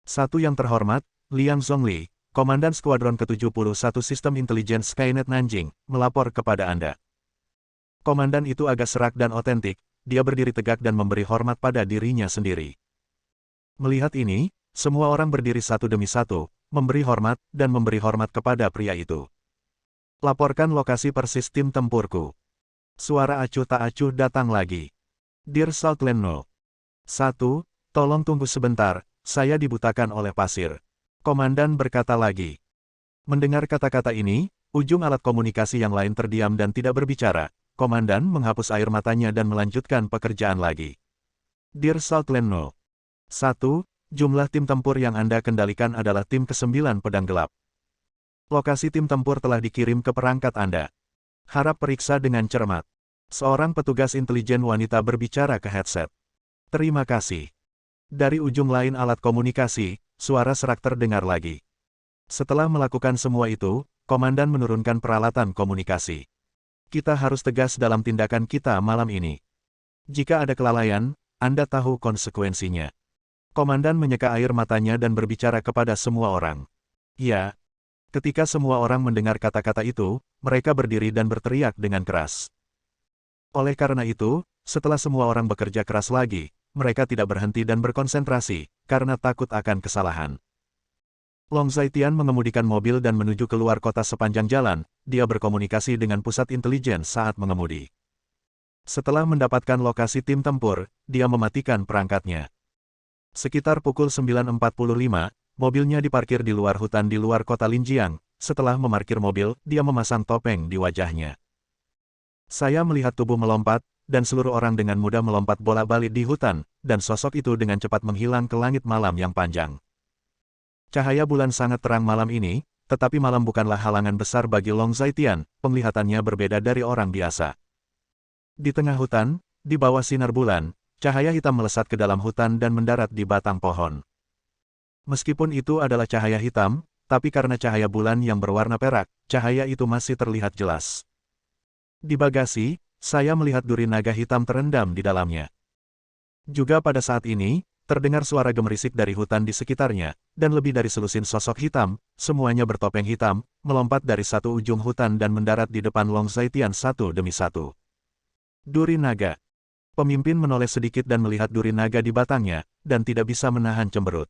1 yang terhormat, Liang Zhongli, Komandan Skuadron ke-71 Sistem Intelijen Skynet Nanjing, melapor kepada Anda. Komandan itu agak serak dan otentik, dia berdiri tegak dan memberi hormat pada dirinya sendiri. Melihat ini, semua orang berdiri satu demi satu, memberi hormat dan memberi hormat kepada pria itu. Laporkan lokasi persis tim tempurku. Suara acuh tak acuh datang lagi. Dear Southland No. 1, tolong tunggu sebentar, saya dibutakan oleh pasir. Komandan berkata lagi. Mendengar kata-kata ini, ujung alat komunikasi yang lain terdiam dan tidak berbicara. Komandan menghapus air matanya dan melanjutkan pekerjaan lagi. Dear Southland No. 1. Jumlah tim tempur yang Anda kendalikan adalah tim ke-9 Pedang Gelap. Lokasi tim tempur telah dikirim ke perangkat Anda. Harap periksa dengan cermat. Seorang petugas intelijen wanita berbicara ke headset. Terima kasih. Dari ujung lain alat komunikasi, suara serak terdengar lagi. Setelah melakukan semua itu, komandan menurunkan peralatan komunikasi. Kita harus tegas dalam tindakan kita malam ini. Jika ada kelalaian, Anda tahu konsekuensinya. Komandan menyeka air matanya dan berbicara kepada semua orang. Ya. Ketika semua orang mendengar kata-kata itu, mereka berdiri dan berteriak dengan keras. Oleh karena itu, setelah semua orang bekerja keras lagi, mereka tidak berhenti dan berkonsentrasi, karena takut akan kesalahan. Long Zaitian mengemudikan mobil dan menuju keluar kota sepanjang jalan, dia berkomunikasi dengan pusat intelijen saat mengemudi. Setelah mendapatkan lokasi tim tempur, dia mematikan perangkatnya. Sekitar pukul 9.45, mobilnya diparkir di luar hutan di luar kota Linjiang. Setelah memarkir mobil, dia memasang topeng di wajahnya. Saya melihat tubuh melompat, dan seluruh orang dengan mudah melompat bolak-balik di hutan, dan sosok itu dengan cepat menghilang ke langit malam yang panjang. Cahaya bulan sangat terang malam ini, tetapi malam bukanlah halangan besar bagi Long Zaitian, penglihatannya berbeda dari orang biasa. Di tengah hutan, di bawah sinar bulan, cahaya hitam melesat ke dalam hutan dan mendarat di batang pohon. Meskipun itu adalah cahaya hitam, tapi karena cahaya bulan yang berwarna perak, cahaya itu masih terlihat jelas. Di bagasi, saya melihat duri naga hitam terendam di dalamnya. Juga pada saat ini, terdengar suara gemerisik dari hutan di sekitarnya, dan lebih dari selusin sosok hitam, semuanya bertopeng hitam, melompat dari satu ujung hutan dan mendarat di depan Long Zaitian satu demi satu. Duri naga. Pemimpin menoleh sedikit dan melihat duri naga di batangnya, dan tidak bisa menahan cemberut.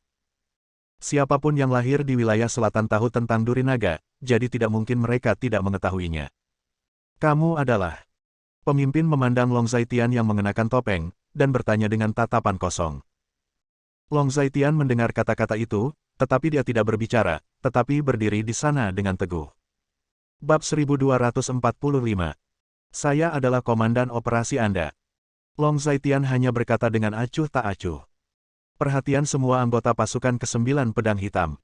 Siapapun yang lahir di wilayah selatan tahu tentang duri naga, jadi tidak mungkin mereka tidak mengetahuinya. Kamu adalah... Pemimpin memandang Long Zaitian yang mengenakan topeng, dan bertanya dengan tatapan kosong. Long Zaitian mendengar kata-kata itu, tetapi dia tidak berbicara, tetapi berdiri di sana dengan teguh. Bab 1245. Saya adalah komandan operasi Anda. Long Zaitian hanya berkata dengan acuh tak acuh. Perhatian semua anggota pasukan ke-9 Pedang Hitam.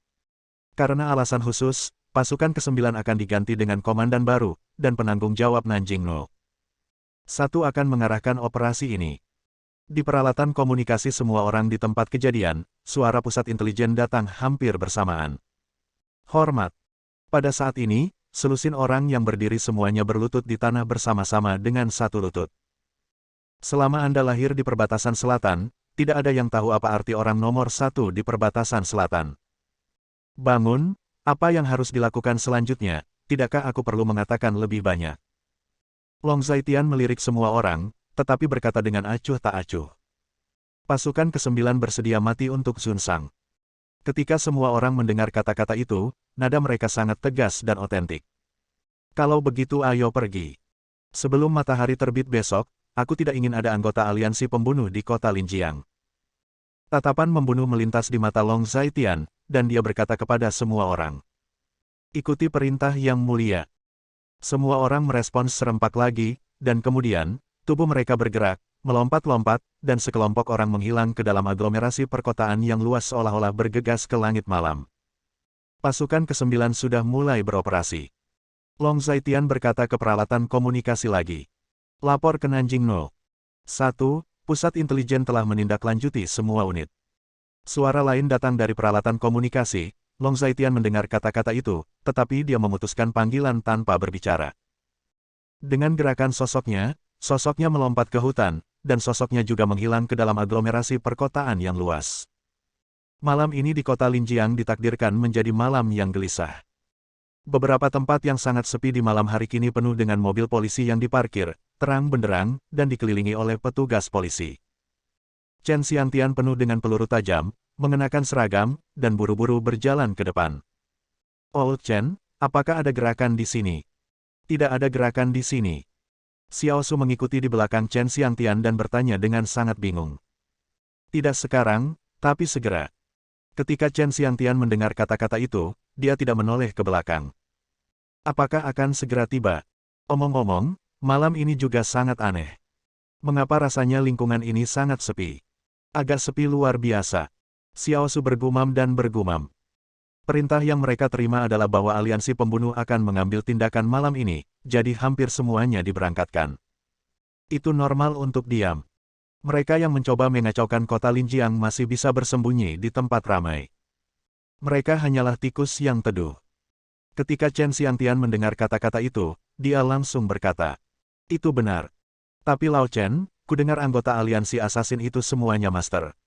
Karena alasan khusus, pasukan ke-9 akan diganti dengan komandan baru, dan penanggung jawab Nanjing No. 1 akan mengarahkan operasi ini. Di peralatan komunikasi semua orang di tempat kejadian, suara pusat intelijen datang hampir bersamaan. Hormat. Pada saat ini, selusin orang yang berdiri semuanya berlutut di tanah bersama-sama dengan satu lutut. Selama Anda lahir di perbatasan selatan, tidak ada yang tahu apa arti orang nomor 1 di perbatasan selatan. Bangun, apa yang harus dilakukan selanjutnya, tidakkah aku perlu mengatakan lebih banyak? Long Zaitian melirik semua orang, tetapi berkata dengan acuh tak acuh. Pasukan ke-9 bersedia mati untuk Sun Sang. Ketika semua orang mendengar kata-kata itu, nada mereka sangat tegas dan otentik. Kalau begitu ayo pergi. Sebelum matahari terbit besok, aku tidak ingin ada anggota aliansi pembunuh di kota Linjiang. Tatapan membunuh melintas di mata Long Zaitian, dan dia berkata kepada semua orang. Ikuti perintah yang mulia. Semua orang merespons serempak lagi, dan kemudian, tubuh mereka bergerak, melompat-lompat, dan sekelompok orang menghilang ke dalam aglomerasi perkotaan yang luas seolah-olah bergegas ke langit malam. Pasukan ke-9 sudah mulai beroperasi. Long Zaitian berkata ke peralatan komunikasi lagi. Lapor ke Nanjing No. 1, pusat intelijen telah menindaklanjuti semua unit. Suara lain datang dari peralatan komunikasi. Long Zaitian mendengar kata-kata itu, tetapi dia memutuskan panggilan tanpa berbicara. Dengan gerakan sosoknya melompat ke hutan, dan sosoknya juga menghilang ke dalam aglomerasi perkotaan yang luas. Malam ini di kota Linjiang ditakdirkan menjadi malam yang gelisah. Beberapa tempat yang sangat sepi di malam hari kini penuh dengan mobil polisi yang diparkir, terang benderang, dan dikelilingi oleh petugas polisi. Chen Xiangtian penuh dengan peluru tajam, mengenakan seragam, dan buru-buru berjalan ke depan. Old Chen, apakah ada gerakan di sini? Tidak ada gerakan di sini. Xiao Su mengikuti di belakang Chen Xiangtian dan bertanya dengan sangat bingung. Tidak sekarang, tapi segera. Ketika Chen Xiangtian mendengar kata-kata itu, dia tidak menoleh ke belakang. Apakah akan segera tiba? Omong-omong, Malam ini juga sangat aneh. Mengapa rasanya lingkungan ini sangat sepi? Agak sepi luar biasa. Xiao Su bergumam dan bergumam. Perintah yang mereka terima adalah bahwa aliansi pembunuh akan mengambil tindakan malam ini, jadi hampir semuanya diberangkatkan. Itu normal untuk diam. Mereka yang mencoba mengacaukan kota Linjiang masih bisa bersembunyi di tempat ramai. Mereka hanyalah tikus yang teduh. Ketika Chen Xiangtian mendengar kata-kata itu, dia langsung berkata, "Itu benar. Tapi Lao Chen, kudengar anggota aliansi assassin itu semuanya master.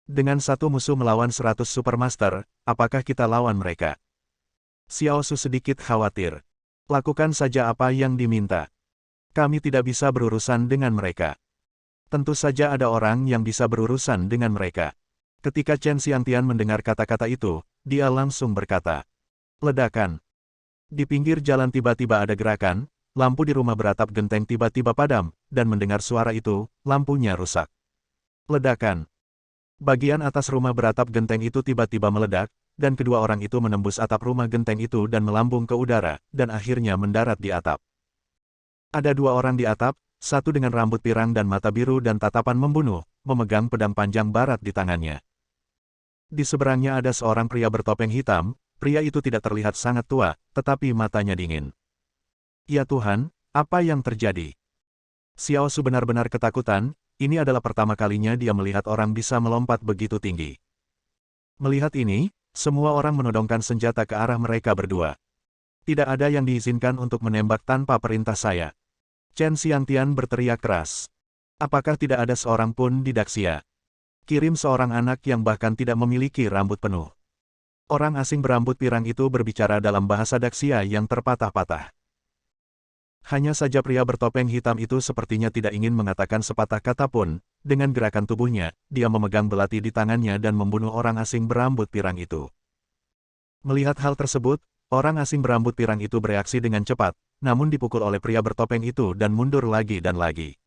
Dengan satu musuh melawan 100 supermaster, apakah kita lawan mereka?" Xiao Su sedikit khawatir. "Lakukan saja apa yang diminta. Kami tidak bisa berurusan dengan mereka." Tentu saja ada orang yang bisa berurusan dengan mereka. Ketika Chen Xiangtian mendengar kata-kata itu, dia langsung berkata, "Ledakan." Di pinggir jalan tiba-tiba ada gerakan, lampu di rumah beratap genteng tiba-tiba padam, dan mendengar suara itu, lampunya rusak. Ledakan. Bagian atas rumah beratap genteng itu tiba-tiba meledak, dan kedua orang itu menembus atap rumah genteng itu dan melambung ke udara, dan akhirnya mendarat di atap. Ada dua orang di atap, satu dengan rambut pirang dan mata biru dan tatapan membunuh, memegang pedang panjang barat di tangannya. Di seberangnya ada seorang pria bertopeng hitam, pria itu tidak terlihat sangat tua, tetapi matanya dingin. Ya Tuhan, apa yang terjadi? Xiao Su benar-benar ketakutan, ini adalah pertama kalinya dia melihat orang bisa melompat begitu tinggi. Melihat ini, semua orang menodongkan senjata ke arah mereka berdua. Tidak ada yang diizinkan untuk menembak tanpa perintah saya. Chen Xiangtian berteriak keras. Apakah tidak ada seorang pun di Daxia? Kirim seorang anak yang bahkan tidak memiliki rambut penuh. Orang asing berambut pirang itu berbicara dalam bahasa Daxia yang terpatah-patah. Hanya saja pria bertopeng hitam itu sepertinya tidak ingin mengatakan sepatah kata pun, dengan gerakan tubuhnya, dia memegang belati di tangannya dan membunuh orang asing berambut pirang itu. Melihat hal tersebut, orang asing berambut pirang itu bereaksi dengan cepat, namun dipukul oleh pria bertopeng itu dan mundur lagi dan lagi.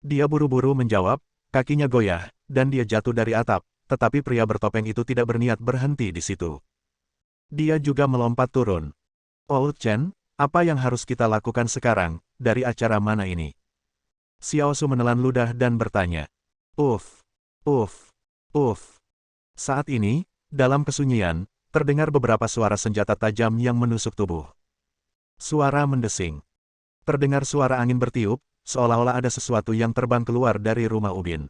Dia buru-buru menjawab, kakinya goyah, dan dia jatuh dari atap, tetapi pria bertopeng itu tidak berniat berhenti di situ. Dia juga melompat turun. Old Chen, apa yang harus kita lakukan sekarang, dari acara mana ini? Xiao Su menelan ludah dan bertanya. Uff, uff, uff. Saat ini, dalam kesunyian, terdengar beberapa suara senjata tajam yang menusuk tubuh. Suara mendesing. Terdengar suara angin bertiup, seolah-olah ada sesuatu yang terbang keluar dari rumah ubin.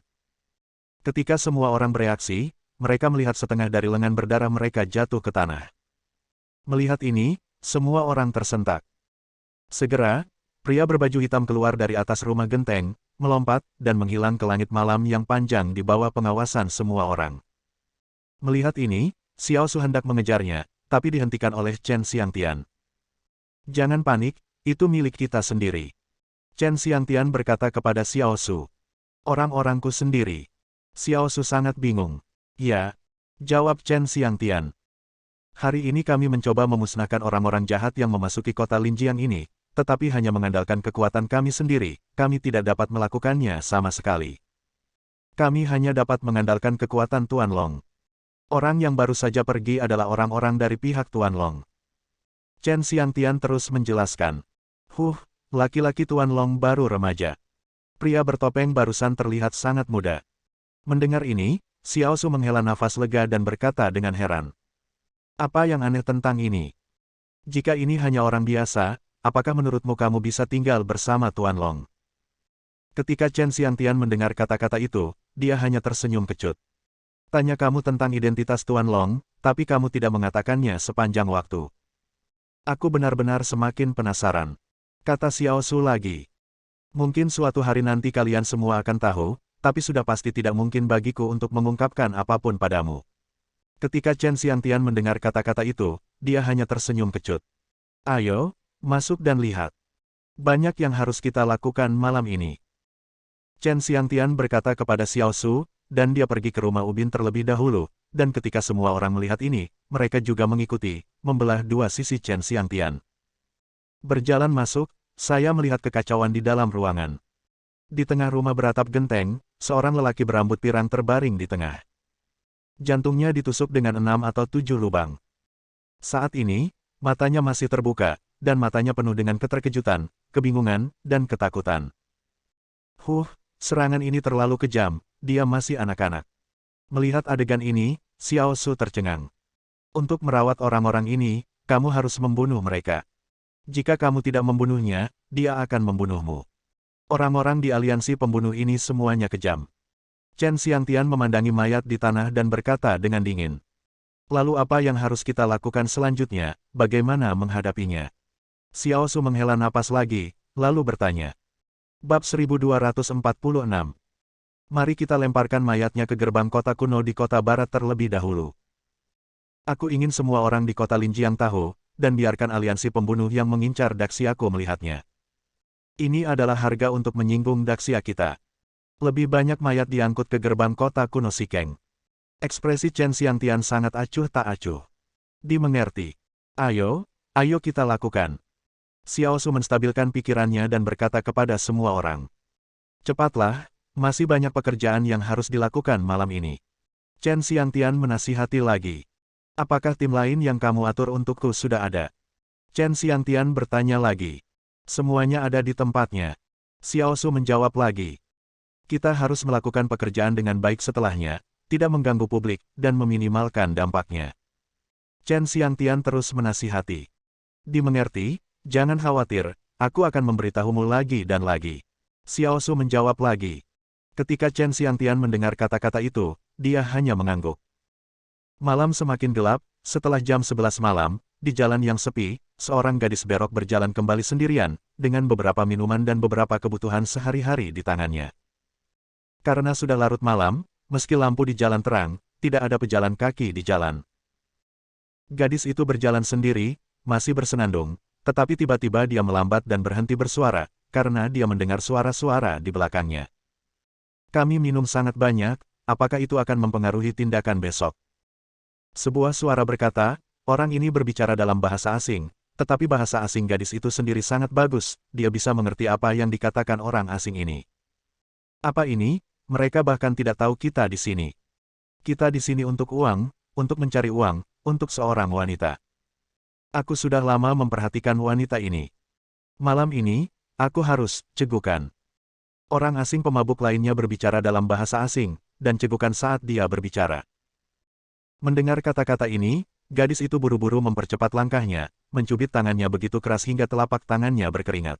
Ketika semua orang bereaksi, mereka melihat setengah dari lengan berdarah mereka jatuh ke tanah. Melihat ini, semua orang tersentak. Segera, pria berbaju hitam keluar dari atas rumah genteng, melompat, dan menghilang ke langit malam yang panjang di bawah pengawasan semua orang. Melihat ini, Xiao Su hendak mengejarnya, tapi dihentikan oleh Chen Xiangtian. Jangan panik, itu milik kita sendiri. Chen Xiangtian berkata kepada Xiao Su. Orang-orangku sendiri. Xiao Su sangat bingung. Ya, jawab Chen Xiangtian. Hari ini kami mencoba memusnahkan orang-orang jahat yang memasuki kota Linjiang ini, tetapi hanya mengandalkan kekuatan kami sendiri, kami tidak dapat melakukannya sama sekali. Kami hanya dapat mengandalkan kekuatan Tuan Long. Orang yang baru saja pergi adalah orang-orang dari pihak Tuan Long. Chen Xiangtian terus menjelaskan. Laki-laki Tuan Long baru remaja. Pria bertopeng barusan terlihat sangat muda. Mendengar ini, Xiao Su menghela nafas lega dan berkata dengan heran. Apa yang aneh tentang ini? Jika ini hanya orang biasa, apakah menurutmu kamu bisa tinggal bersama Tuan Long? Ketika Chen Xiangtian mendengar kata-kata itu, dia hanya tersenyum kecut. Tanya kamu tentang identitas Tuan Long, tapi kamu tidak mengatakannya sepanjang waktu. Aku benar-benar semakin penasaran. Kata Xiao Su lagi. Mungkin suatu hari nanti kalian semua akan tahu, tapi sudah pasti tidak mungkin bagiku untuk mengungkapkan apapun padamu. Ketika Chen Xiangtian mendengar kata-kata itu, dia hanya tersenyum kecut. Ayo, masuk dan lihat. Banyak yang harus kita lakukan malam ini. Chen Xiangtian berkata kepada Xiao Su, dan dia pergi ke rumah ubin terlebih dahulu, dan ketika semua orang melihat ini, mereka juga mengikuti, membelah dua sisi Chen Xiangtian. Berjalan masuk, saya melihat kekacauan di dalam ruangan. Di tengah rumah beratap genteng, seorang lelaki berambut pirang terbaring di tengah. Jantungnya ditusuk dengan 6 atau 7 lubang. Saat ini, matanya masih terbuka, dan matanya penuh dengan keterkejutan, kebingungan, dan ketakutan. Serangan ini terlalu kejam, dia masih anak-anak. Melihat adegan ini, Xiao Su tercengang. Untuk merawat orang-orang ini, kamu harus membunuh mereka. Jika kamu tidak membunuhnya, dia akan membunuhmu. Orang-orang di aliansi pembunuh ini semuanya kejam. Chen Xiangtian memandangi mayat di tanah dan berkata dengan dingin. Lalu apa yang harus kita lakukan selanjutnya, bagaimana menghadapinya? Xiao Su menghela napas lagi, lalu bertanya. Bab 1246. Mari kita lemparkan mayatnya ke gerbang kota kuno di kota barat terlebih dahulu. Aku ingin semua orang di kota Linjiang tahu, dan biarkan aliansi pembunuh yang mengincar Daxiaku melihatnya. Ini adalah harga untuk menyinggung Daxia kita. Lebih banyak mayat diangkut ke gerbang kota kuno Sikeng. Ekspresi Chen Xiangtian sangat acuh tak acuh. Dimengerti. Ayo kita lakukan. Xiao Su menstabilkan pikirannya dan berkata kepada semua orang. Cepatlah, masih banyak pekerjaan yang harus dilakukan malam ini. Chen Xiangtian menasihati lagi. Apakah tim lain yang kamu atur untukku sudah ada? Chen Xiangtian bertanya lagi. Semuanya ada di tempatnya. Xiao Su menjawab lagi. Kita harus melakukan pekerjaan dengan baik setelahnya, tidak mengganggu publik, dan meminimalkan dampaknya. Chen Xiangtian terus menasihati. Dimengerti? Jangan khawatir, aku akan memberitahumu lagi dan lagi. Xiao Su menjawab lagi. Ketika Chen Xiangtian mendengar kata-kata itu, dia hanya mengangguk. Malam semakin gelap, setelah jam 11 malam, di jalan yang sepi, seorang gadis berok berjalan kembali sendirian, dengan beberapa minuman dan beberapa kebutuhan sehari-hari di tangannya. Karena sudah larut malam, meski lampu di jalan terang, tidak ada pejalan kaki di jalan. Gadis itu berjalan sendiri, masih bersenandung, tetapi tiba-tiba dia melambat dan berhenti bersuara, karena dia mendengar suara-suara di belakangnya. Kami minum sangat banyak, apakah itu akan mempengaruhi tindakan besok? Sebuah suara berkata, orang ini berbicara dalam bahasa asing, tetapi bahasa asing gadis itu sendiri sangat bagus, dia bisa mengerti apa yang dikatakan orang asing ini. Apa ini? Mereka bahkan tidak tahu kita di sini. Kita di sini untuk uang, untuk mencari uang, untuk seorang wanita. Aku sudah lama memperhatikan wanita ini. Malam ini, aku harus cegukan. Orang asing pemabuk lainnya berbicara dalam bahasa asing, dan cegukan saat dia berbicara. Mendengar kata-kata ini, gadis itu buru-buru mempercepat langkahnya, mencubit tangannya begitu keras hingga telapak tangannya berkeringat.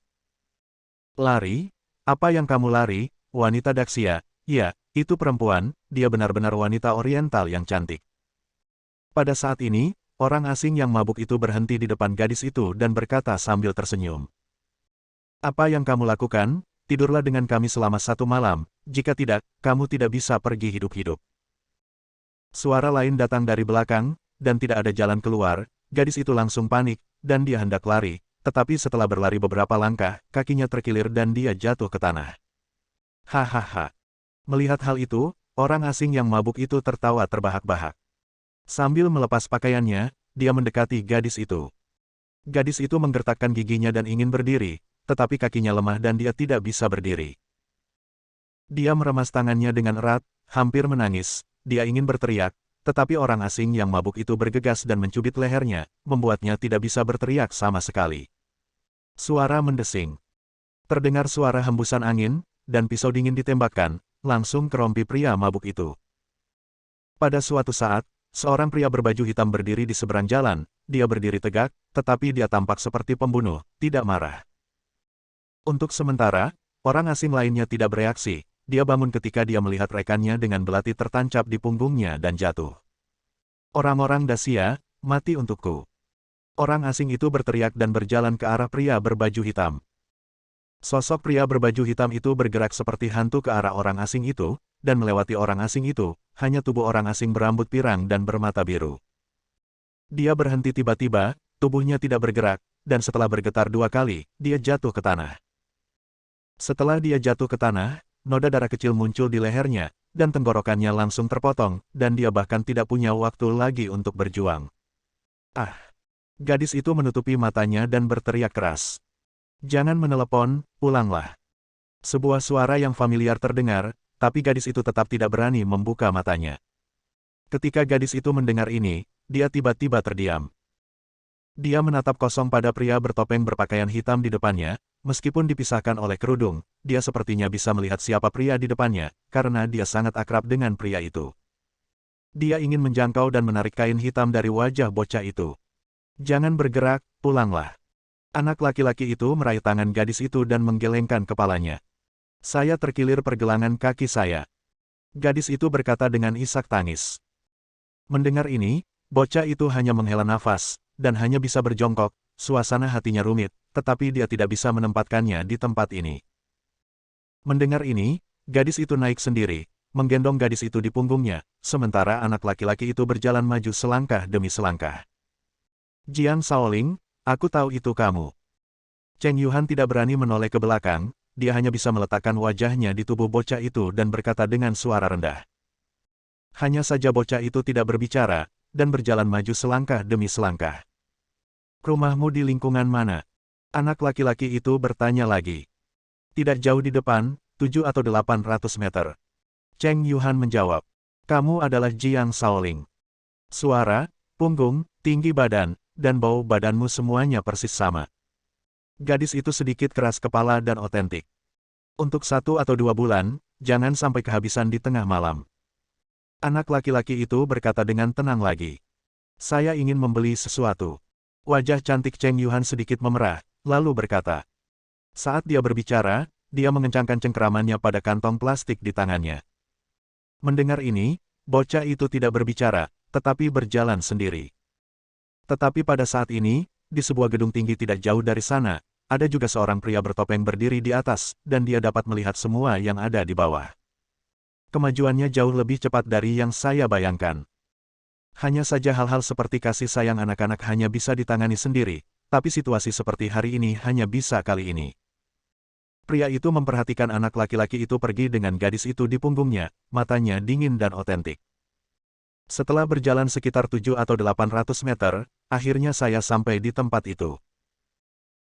Lari? Apa yang kamu lari, wanita Daxia? Ya, itu perempuan, dia benar-benar wanita oriental yang cantik. Pada saat ini, orang asing yang mabuk itu berhenti di depan gadis itu dan berkata sambil tersenyum. Apa yang kamu lakukan? Tidurlah dengan kami selama 1 malam, jika tidak, kamu tidak bisa pergi hidup-hidup. Suara lain datang dari belakang, dan tidak ada jalan keluar, gadis itu langsung panik, dan dia hendak lari, tetapi setelah berlari beberapa langkah, kakinya terkilir dan dia jatuh ke tanah. Hahaha. Melihat hal itu, orang asing yang mabuk itu tertawa terbahak-bahak. Sambil melepas pakaiannya, dia mendekati gadis itu. Gadis itu menggertakkan giginya dan ingin berdiri, tetapi kakinya lemah dan dia tidak bisa berdiri. Dia meremas tangannya dengan erat, hampir menangis, dia ingin berteriak, tetapi orang asing yang mabuk itu bergegas dan mencubit lehernya, membuatnya tidak bisa berteriak sama sekali. Suara mendesing. Terdengar suara hembusan angin, dan pisau dingin ditembakkan, langsung ke rompi pria mabuk itu. Pada suatu saat, seorang pria berbaju hitam berdiri di seberang jalan, dia berdiri tegak, tetapi dia tampak seperti pembunuh, tidak marah. Untuk sementara, orang asing lainnya tidak bereaksi, dia bangun ketika dia melihat rekannya dengan belati tertancap di punggungnya dan jatuh. Orang-orang Daxia, mati untukku. Orang asing itu berteriak dan berjalan ke arah pria berbaju hitam. Sosok pria berbaju hitam itu bergerak seperti hantu ke arah orang asing itu, dan melewati orang asing itu, hanya tubuh orang asing berambut pirang dan bermata biru. Dia berhenti tiba-tiba, tubuhnya tidak bergerak, dan setelah bergetar 2 kali, dia jatuh ke tanah. Setelah dia jatuh ke tanah, noda darah kecil muncul di lehernya, dan tenggorokannya langsung terpotong, dan dia bahkan tidak punya waktu lagi untuk berjuang. Ah! Gadis itu menutupi matanya dan berteriak keras. Jangan menelepon, pulanglah. Sebuah suara yang familiar terdengar, tapi gadis itu tetap tidak berani membuka matanya. Ketika gadis itu mendengar ini, dia tiba-tiba terdiam. Dia menatap kosong pada pria bertopeng berpakaian hitam di depannya, Meskipun dipisahkan oleh kerudung, dia sepertinya bisa melihat siapa pria di depannya, karena dia sangat akrab dengan pria itu. Dia ingin menjangkau dan menarik kain hitam dari wajah bocah itu. Jangan bergerak, pulanglah. Anak laki-laki itu meraih tangan gadis itu dan menggelengkan kepalanya. Saya terkilir pergelangan kaki saya. Gadis itu berkata dengan isak tangis. Mendengar ini, bocah itu hanya menghela nafas, dan hanya bisa berjongkok. Suasana hatinya rumit, tetapi dia tidak bisa menempatkannya di tempat ini. Mendengar ini, gadis itu naik sendiri, menggendong gadis itu di punggungnya, sementara anak laki-laki itu berjalan maju selangkah demi selangkah. Jiang Shaoling, aku tahu itu kamu. Cheng Yuhan tidak berani menoleh ke belakang, dia hanya bisa meletakkan wajahnya di tubuh bocah itu dan berkata dengan suara rendah. Hanya saja bocah itu tidak berbicara, dan berjalan maju selangkah demi selangkah. Rumahmu di lingkungan mana? Anak laki-laki itu bertanya lagi. Tidak jauh di depan, 7 atau 800 meter. Cheng Yuhan menjawab. Kamu adalah Jiang Shaoling. Suara, punggung, tinggi badan, dan bau badanmu semuanya persis sama. Gadis itu sedikit keras kepala dan otentik. Untuk 1 atau 2 bulan, jangan sampai kehabisan di tengah malam. Anak laki-laki itu berkata dengan tenang lagi. Saya ingin membeli sesuatu. Wajah cantik Cheng Yuhan sedikit memerah, lalu berkata. Saat dia berbicara, dia mengencangkan cengkeramannya pada kantong plastik di tangannya. Mendengar ini, bocah itu tidak berbicara, tetapi berjalan sendiri. Tetapi pada saat ini, di sebuah gedung tinggi tidak jauh dari sana, ada juga seorang pria bertopeng berdiri di atas, dan dia dapat melihat semua yang ada di bawah. Kemajuannya jauh lebih cepat dari yang saya bayangkan. Hanya saja hal-hal seperti kasih sayang anak-anak hanya bisa ditangani sendiri, tapi situasi seperti hari ini hanya bisa kali ini. Pria itu memperhatikan anak laki-laki itu pergi dengan gadis itu di punggungnya, matanya dingin dan otentik. Setelah berjalan sekitar 7 atau 800 meter, akhirnya saya sampai di tempat itu.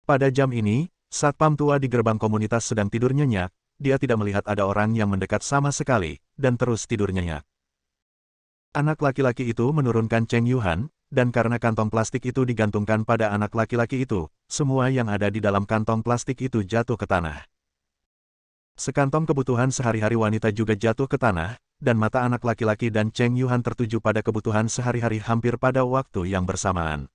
Pada jam ini, satpam tua di gerbang komunitas sedang tidur nyenyak, dia tidak melihat ada orang yang mendekat sama sekali, dan terus tidur nyenyak. Anak laki-laki itu menurunkan Cheng Yuhan, dan karena kantong plastik itu digantungkan pada anak laki-laki itu, semua yang ada di dalam kantong plastik itu jatuh ke tanah. Sekantong kebutuhan sehari-hari wanita juga jatuh ke tanah, dan mata anak laki-laki dan Cheng Yuhan tertuju pada kebutuhan sehari-hari hampir pada waktu yang bersamaan.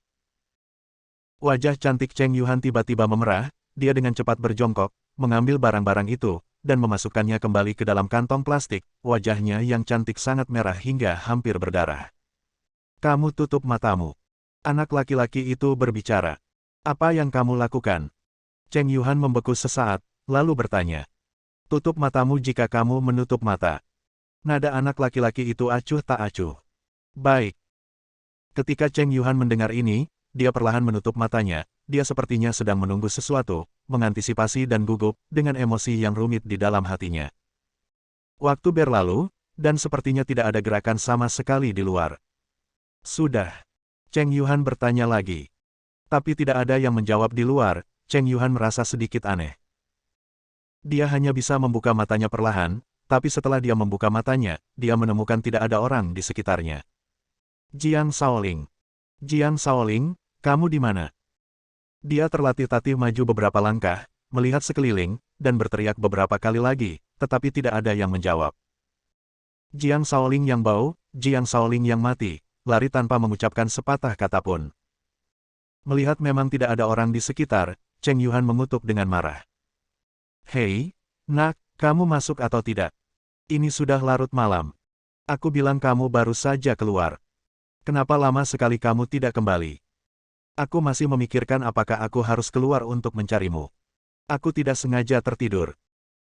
Wajah cantik Cheng Yuhan tiba-tiba memerah, dia dengan cepat berjongkok, mengambil barang-barang itu, dan memasukkannya kembali ke dalam kantong plastik, wajahnya yang cantik sangat merah hingga hampir berdarah. Kamu tutup matamu. Anak laki-laki itu berbicara. Apa yang kamu lakukan? Cheng Yuhan membeku sesaat, lalu bertanya. Tutup matamu jika kamu menutup mata. Nada anak laki-laki itu acuh tak acuh. Baik. Ketika Cheng Yuhan mendengar ini, dia perlahan menutup matanya, dia sepertinya sedang menunggu sesuatu, mengantisipasi dan gugup, dengan emosi yang rumit di dalam hatinya. Waktu berlalu, dan sepertinya tidak ada gerakan sama sekali di luar. Sudah. Cheng Yuhan bertanya lagi. Tapi tidak ada yang menjawab di luar, Cheng Yuhan merasa sedikit aneh. Dia hanya bisa membuka matanya perlahan, tapi setelah dia membuka matanya, dia menemukan tidak ada orang di sekitarnya. Jiang Shaoling. Jiang Shaoling, kamu di mana? Dia tertatih-tatih maju beberapa langkah, melihat sekeliling, dan berteriak beberapa kali lagi, tetapi tidak ada yang menjawab. Jiang Shaoling yang bau, Jiang Shaoling yang mati, lari tanpa mengucapkan sepatah kata pun. Melihat memang tidak ada orang di sekitar, Cheng Yuhan mengutuk dengan marah. Hei, nak, kamu masuk atau tidak? Ini sudah larut malam. Aku bilang kamu baru saja keluar. Kenapa lama sekali kamu tidak kembali? Aku masih memikirkan apakah aku harus keluar untuk mencarimu. Aku tidak sengaja tertidur.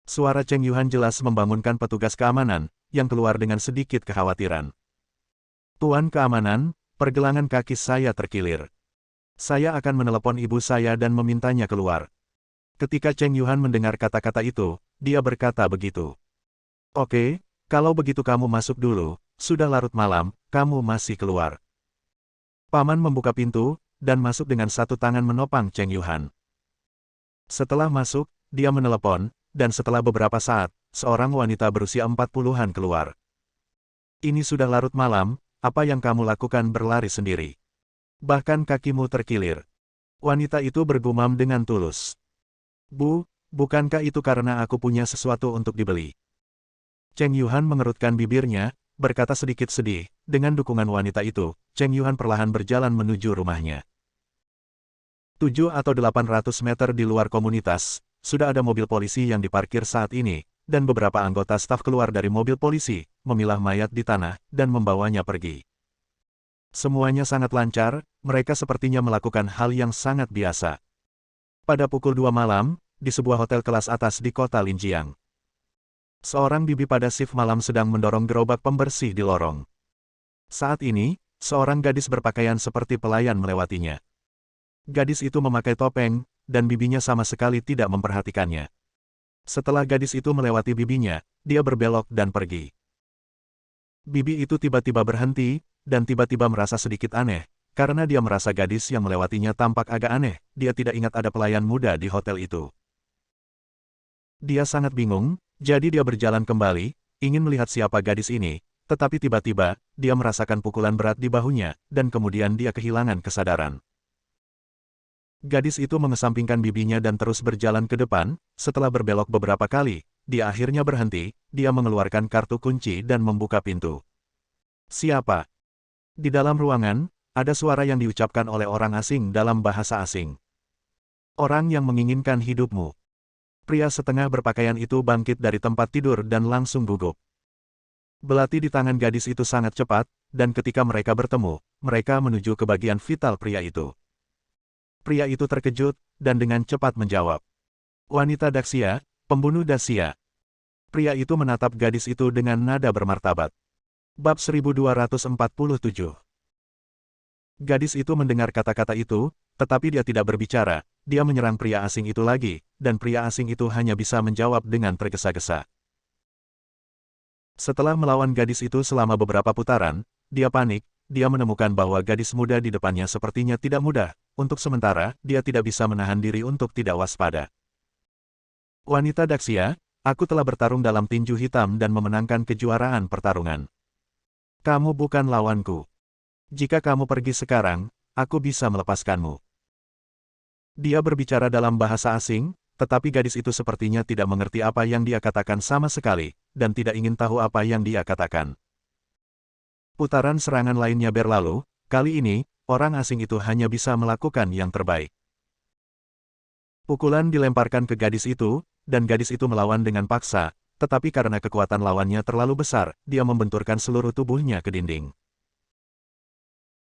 Suara Cheng Yuhan jelas membangunkan petugas keamanan, yang keluar dengan sedikit kekhawatiran. Tuan keamanan, pergelangan kaki saya terkilir. Saya akan menelepon ibu saya dan memintanya keluar. Ketika Cheng Yuhan mendengar kata-kata itu, dia berkata begitu. Oke, kalau begitu kamu masuk dulu, sudah larut malam, kamu masih keluar. Paman membuka pintu, dan masuk dengan satu tangan menopang Cheng Yuhan. Setelah masuk, dia menelepon, dan setelah beberapa saat, seorang wanita berusia 40-an keluar. Ini sudah larut malam, apa yang kamu lakukan berlari sendiri? Bahkan kakimu terkilir. Wanita itu bergumam dengan tulus. Bu, bukankah itu karena aku punya sesuatu untuk dibeli? Cheng Yuhan mengerutkan bibirnya, berkata sedikit sedih. Dengan dukungan wanita itu, Cheng Yuhan perlahan berjalan menuju rumahnya. 700 atau 800 meter di luar komunitas, sudah ada mobil polisi yang diparkir saat ini, dan beberapa anggota staf keluar dari mobil polisi, memilah mayat di tanah, dan membawanya pergi. Semuanya sangat lancar, mereka sepertinya melakukan hal yang sangat biasa. Pada pukul 2 malam, di sebuah hotel kelas atas di kota Linjiang. Seorang bibi pada shift malam sedang mendorong gerobak pembersih di lorong. Saat ini, seorang gadis berpakaian seperti pelayan melewatinya. Gadis itu memakai topeng, dan bibinya sama sekali tidak memperhatikannya. Setelah gadis itu melewati bibinya, dia berbelok dan pergi. Bibi itu tiba-tiba berhenti, dan tiba-tiba merasa sedikit aneh, karena dia merasa gadis yang melewatinya tampak agak aneh, dia tidak ingat ada pelayan muda di hotel itu. Dia sangat bingung, jadi dia berjalan kembali, ingin melihat siapa gadis ini, tetapi tiba-tiba, dia merasakan pukulan berat di bahunya, dan kemudian dia kehilangan kesadaran. Gadis itu mengesampingkan bibinya dan terus berjalan ke depan, setelah berbelok beberapa kali, dia akhirnya berhenti, dia mengeluarkan kartu kunci dan membuka pintu. Siapa? Di dalam ruangan, ada suara yang diucapkan oleh orang asing dalam bahasa asing. Orang yang menginginkan hidupmu. Pria setengah berpakaian itu bangkit dari tempat tidur dan langsung gugup. Belati di tangan gadis itu sangat cepat, dan ketika mereka bertemu, mereka menuju ke bagian vital pria itu. Pria itu terkejut, dan dengan cepat menjawab. Wanita Daxia, pembunuh Daxia. Pria itu menatap gadis itu dengan nada bermartabat. Bab 1247. Gadis itu mendengar kata-kata itu, tetapi dia tidak berbicara, dia menyerang pria asing itu lagi, dan pria asing itu hanya bisa menjawab dengan tergesa-gesa. Setelah melawan gadis itu selama beberapa putaran, dia panik, dia menemukan bahwa gadis muda di depannya sepertinya tidak mudah. Untuk sementara, dia tidak bisa menahan diri untuk tidak waspada. Wanita Daxia, aku telah bertarung dalam tinju hitam dan memenangkan kejuaraan pertarungan. Kamu bukan lawanku. Jika kamu pergi sekarang, aku bisa melepaskanmu. Dia berbicara dalam bahasa asing, tetapi gadis itu sepertinya tidak mengerti apa yang dia katakan sama sekali, dan tidak ingin tahu apa yang dia katakan. Putaran serangan lainnya berlalu, kali ini, orang asing itu hanya bisa melakukan yang terbaik. Pukulan dilemparkan ke gadis itu, dan gadis itu melawan dengan paksa, tetapi karena kekuatan lawannya terlalu besar, dia membenturkan seluruh tubuhnya ke dinding.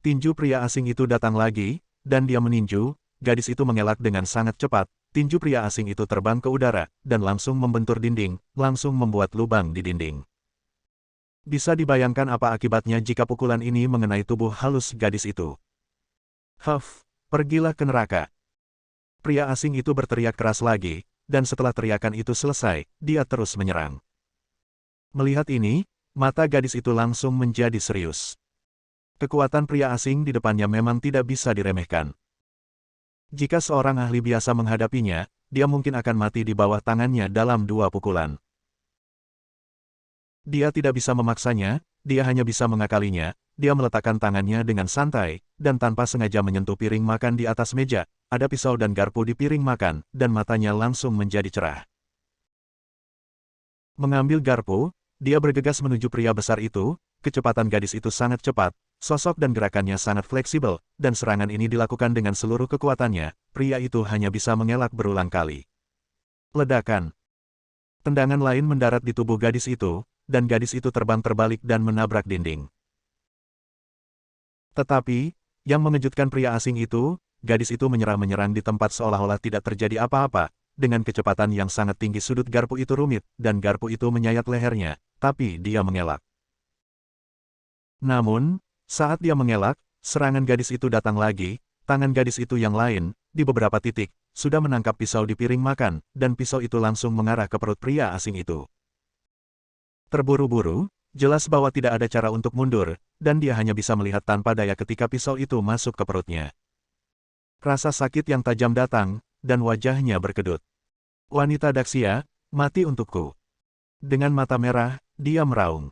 Tinju pria asing itu datang lagi, dan dia meninju, gadis itu mengelak dengan sangat cepat, tinju pria asing itu terbang ke udara, dan langsung membentur dinding, langsung membuat lubang di dinding. Bisa dibayangkan apa akibatnya jika pukulan ini mengenai tubuh halus gadis itu. Huff, pergilah ke neraka. Pria asing itu berteriak keras lagi, dan setelah teriakan itu selesai, dia terus menyerang. Melihat ini, mata gadis itu langsung menjadi serius. Kekuatan pria asing di depannya memang tidak bisa diremehkan. Jika seorang ahli biasa menghadapinya, dia mungkin akan mati di bawah tangannya dalam 2 pukulan. Dia tidak bisa memaksanya, dia hanya bisa mengakalinya, dia meletakkan tangannya dengan santai, dan tanpa sengaja menyentuh piring makan di atas meja, ada pisau dan garpu di piring makan, dan matanya langsung menjadi cerah. Mengambil garpu, dia bergegas menuju pria besar itu, kecepatan gadis itu sangat cepat, sosok dan gerakannya sangat fleksibel, dan serangan ini dilakukan dengan seluruh kekuatannya, pria itu hanya bisa mengelak berulang kali. Ledakan. Tendangan lain mendarat di tubuh gadis itu, dan gadis itu terbang terbalik dan menabrak dinding. Tetapi, yang mengejutkan pria asing itu, gadis itu menyerang di tempat seolah-olah tidak terjadi apa-apa, dengan kecepatan yang sangat tinggi sudut garpu itu rumit, dan garpu itu menyayat lehernya, tapi dia mengelak. Namun, saat dia mengelak, serangan gadis itu datang lagi, tangan gadis itu yang lain, di beberapa titik, sudah menangkap pisau di piring makan, dan pisau itu langsung mengarah ke perut pria asing itu. Terburu-buru, jelas bahwa tidak ada cara untuk mundur, dan dia hanya bisa melihat tanpa daya ketika pisau itu masuk ke perutnya. Rasa sakit yang tajam datang, dan wajahnya berkedut. Wanita Daxia, mati untukku. Dengan mata merah, dia meraung.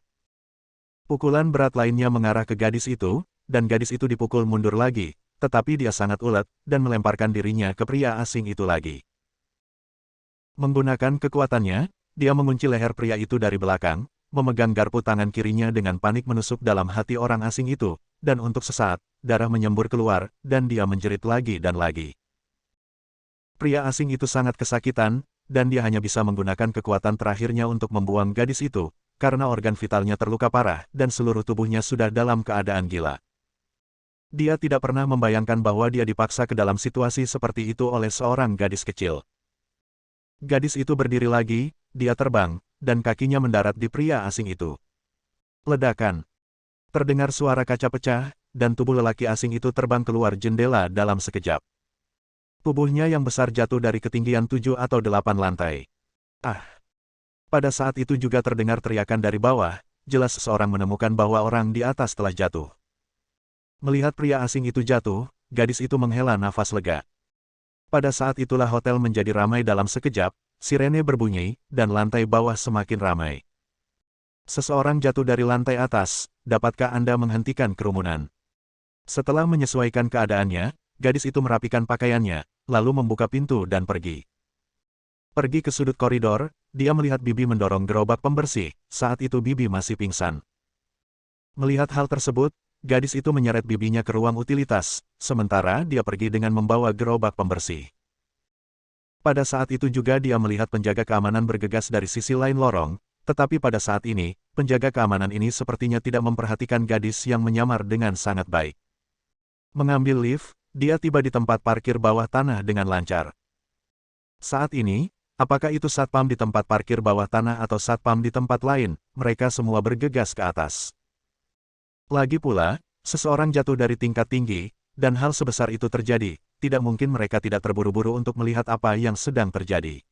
Pukulan berat lainnya mengarah ke gadis itu, dan gadis itu dipukul mundur lagi, tetapi dia sangat ulet, dan melemparkan dirinya ke pria asing itu lagi. Menggunakan kekuatannya, dia mengunci leher pria itu dari belakang, memegang garpu tangan kirinya dengan panik menusuk dalam hati orang asing itu, dan untuk sesaat, darah menyembur keluar, dan dia menjerit lagi dan lagi. Pria asing itu sangat kesakitan, dan dia hanya bisa menggunakan kekuatan terakhirnya untuk membuang gadis itu, karena organ vitalnya terluka parah dan seluruh tubuhnya sudah dalam keadaan gila. Dia tidak pernah membayangkan bahwa dia dipaksa ke dalam situasi seperti itu oleh seorang gadis kecil. Gadis itu berdiri lagi, dia terbang, dan kakinya mendarat di pria asing itu. Ledakan. Terdengar suara kaca pecah, dan tubuh lelaki asing itu terbang keluar jendela dalam sekejap. Tubuhnya yang besar jatuh dari ketinggian 7 atau 8 lantai. Ah! Pada saat itu juga terdengar teriakan dari bawah, jelas seseorang menemukan bahwa orang di atas telah jatuh. Melihat pria asing itu jatuh, gadis itu menghela nafas lega. Pada saat itulah hotel menjadi ramai dalam sekejap, sirene berbunyi, dan lantai bawah semakin ramai. Seseorang jatuh dari lantai atas, dapatkah Anda menghentikan kerumunan? Setelah menyesuaikan keadaannya, gadis itu merapikan pakaiannya, lalu membuka pintu dan pergi. Pergi ke sudut koridor, dia melihat Bibi mendorong gerobak pembersih, saat itu Bibi masih pingsan. Melihat hal tersebut, gadis itu menyeret bibinya ke ruang utilitas, sementara dia pergi dengan membawa gerobak pembersih. Pada saat itu juga dia melihat penjaga keamanan bergegas dari sisi lain lorong, tetapi pada saat ini, penjaga keamanan ini sepertinya tidak memperhatikan gadis yang menyamar dengan sangat baik. Mengambil lift, dia tiba di tempat parkir bawah tanah dengan lancar. Saat ini, apakah itu satpam di tempat parkir bawah tanah atau satpam di tempat lain, mereka semua bergegas ke atas. Lagi pula, seseorang jatuh dari tingkat tinggi, dan hal sebesar itu terjadi, tidak mungkin mereka tidak terburu-buru untuk melihat apa yang sedang terjadi.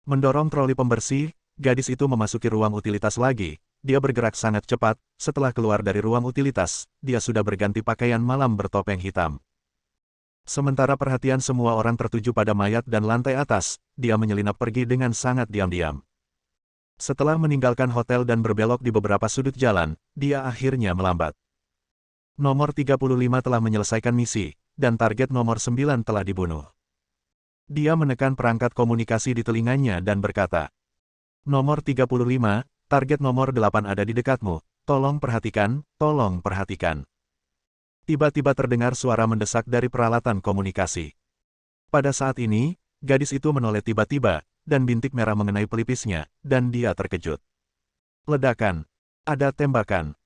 Mendorong troli pembersih, gadis itu memasuki ruang utilitas lagi, dia bergerak sangat cepat, setelah keluar dari ruang utilitas, dia sudah berganti pakaian malam bertopeng hitam. Sementara perhatian semua orang tertuju pada mayat dan lantai atas, dia menyelinap pergi dengan sangat diam-diam. Setelah meninggalkan hotel dan berbelok di beberapa sudut jalan, dia akhirnya melambat. Nomor 35 telah menyelesaikan misi, dan target nomor 9 telah dibunuh. Dia menekan perangkat komunikasi di telinganya dan berkata, "Nomor 35, target nomor 8 ada di dekatmu, tolong perhatikan, tolong perhatikan." Tiba-tiba terdengar suara mendesak dari peralatan komunikasi. Pada saat ini, gadis itu menoleh tiba-tiba, dan bintik merah mengenai pelipisnya, dan dia terkejut. Ledakan. Ada tembakan.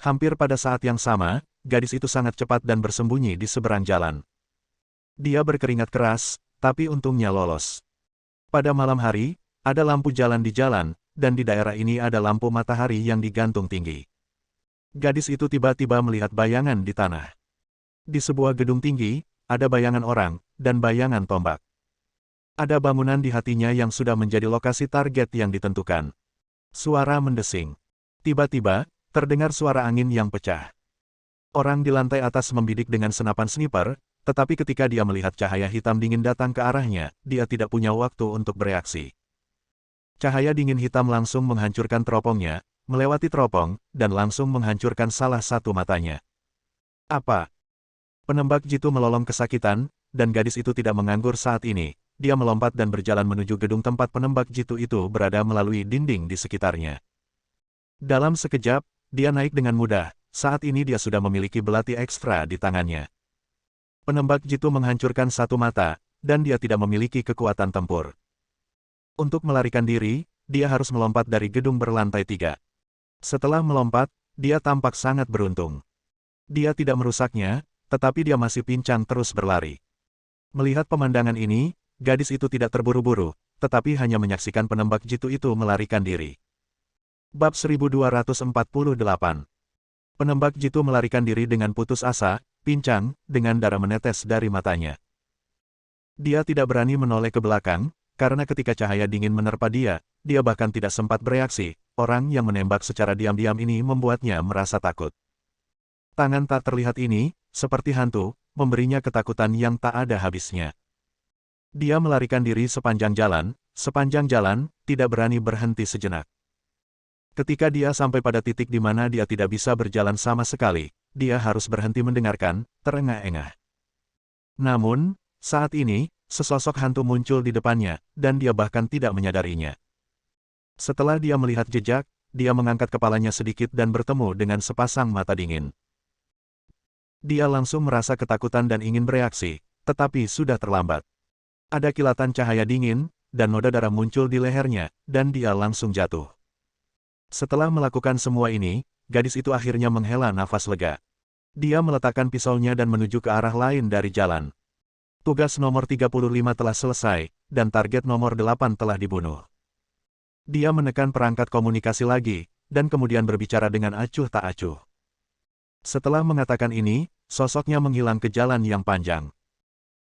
Hampir pada saat yang sama, gadis itu sangat cepat dan bersembunyi di seberang jalan. Dia berkeringat keras, tapi untungnya lolos. Pada malam hari, ada lampu jalan di jalan, dan di daerah ini ada lampu matahari yang digantung tinggi. Gadis itu tiba-tiba melihat bayangan di tanah. Di sebuah gedung tinggi, ada bayangan orang, dan bayangan tombak. Ada bangunan di hatinya yang sudah menjadi lokasi target yang ditentukan. Suara mendesing. Tiba-tiba, terdengar suara angin yang pecah. Orang di lantai atas membidik dengan senapan sniper, tetapi ketika dia melihat cahaya hitam dingin datang ke arahnya, dia tidak punya waktu untuk bereaksi. Cahaya dingin hitam langsung menghancurkan teropongnya, melewati teropong, dan langsung menghancurkan salah satu matanya. Apa? Penembak jitu melolong kesakitan, dan gadis itu tidak menganggur saat ini. Dia melompat dan berjalan menuju gedung tempat penembak jitu itu berada melalui dinding di sekitarnya. Dalam sekejap, dia naik dengan mudah, saat ini dia sudah memiliki belati ekstra di tangannya. Penembak jitu menghancurkan satu mata, dan dia tidak memiliki kekuatan tempur. Untuk melarikan diri, dia harus melompat dari gedung berlantai 3. Setelah melompat, dia tampak sangat beruntung. Dia tidak merusaknya, tetapi dia masih pincang terus berlari. Melihat pemandangan ini, gadis itu tidak terburu-buru, tetapi hanya menyaksikan penembak jitu itu melarikan diri. Bab 1248. Penembak jitu melarikan diri dengan putus asa, pincang, dengan darah menetes dari matanya. Dia tidak berani menoleh ke belakang, karena ketika cahaya dingin menerpa dia bahkan tidak sempat bereaksi. Orang yang menembak secara diam-diam ini membuatnya merasa takut. Tangan tak terlihat ini, seperti hantu, memberinya ketakutan yang tak ada habisnya. Dia melarikan diri sepanjang jalan, tidak berani berhenti sejenak. Ketika dia sampai pada titik di mana dia tidak bisa berjalan sama sekali, dia harus berhenti mendengarkan, terengah-engah. Namun, saat ini, sesosok hantu muncul di depannya, dan dia bahkan tidak menyadarinya. Setelah dia melihat jejak, dia mengangkat kepalanya sedikit dan bertemu dengan sepasang mata dingin. Dia langsung merasa ketakutan dan ingin bereaksi, tetapi sudah terlambat. Ada kilatan cahaya dingin, dan noda darah muncul di lehernya, dan dia langsung jatuh. Setelah melakukan semua ini, gadis itu akhirnya menghela nafas lega. Dia meletakkan pisaunya dan menuju ke arah lain dari jalan. Tugas nomor 35 telah selesai, dan target nomor 8 telah dibunuh. Dia menekan perangkat komunikasi lagi, dan kemudian berbicara dengan acuh tak acuh. Setelah mengatakan ini, sosoknya menghilang ke jalan yang panjang.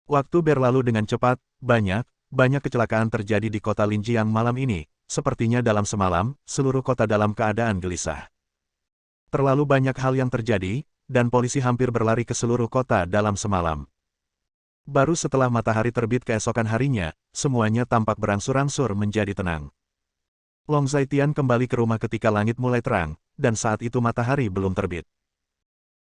Waktu berlalu dengan cepat, banyak kecelakaan terjadi di kota Linjiang malam ini. Sepertinya dalam semalam, seluruh kota dalam keadaan gelisah. Terlalu banyak hal yang terjadi, dan polisi hampir berlari ke seluruh kota dalam semalam. Baru setelah matahari terbit keesokan harinya, semuanya tampak berangsur-angsur menjadi tenang. Long Zaitian kembali ke rumah ketika langit mulai terang, dan saat itu matahari belum terbit.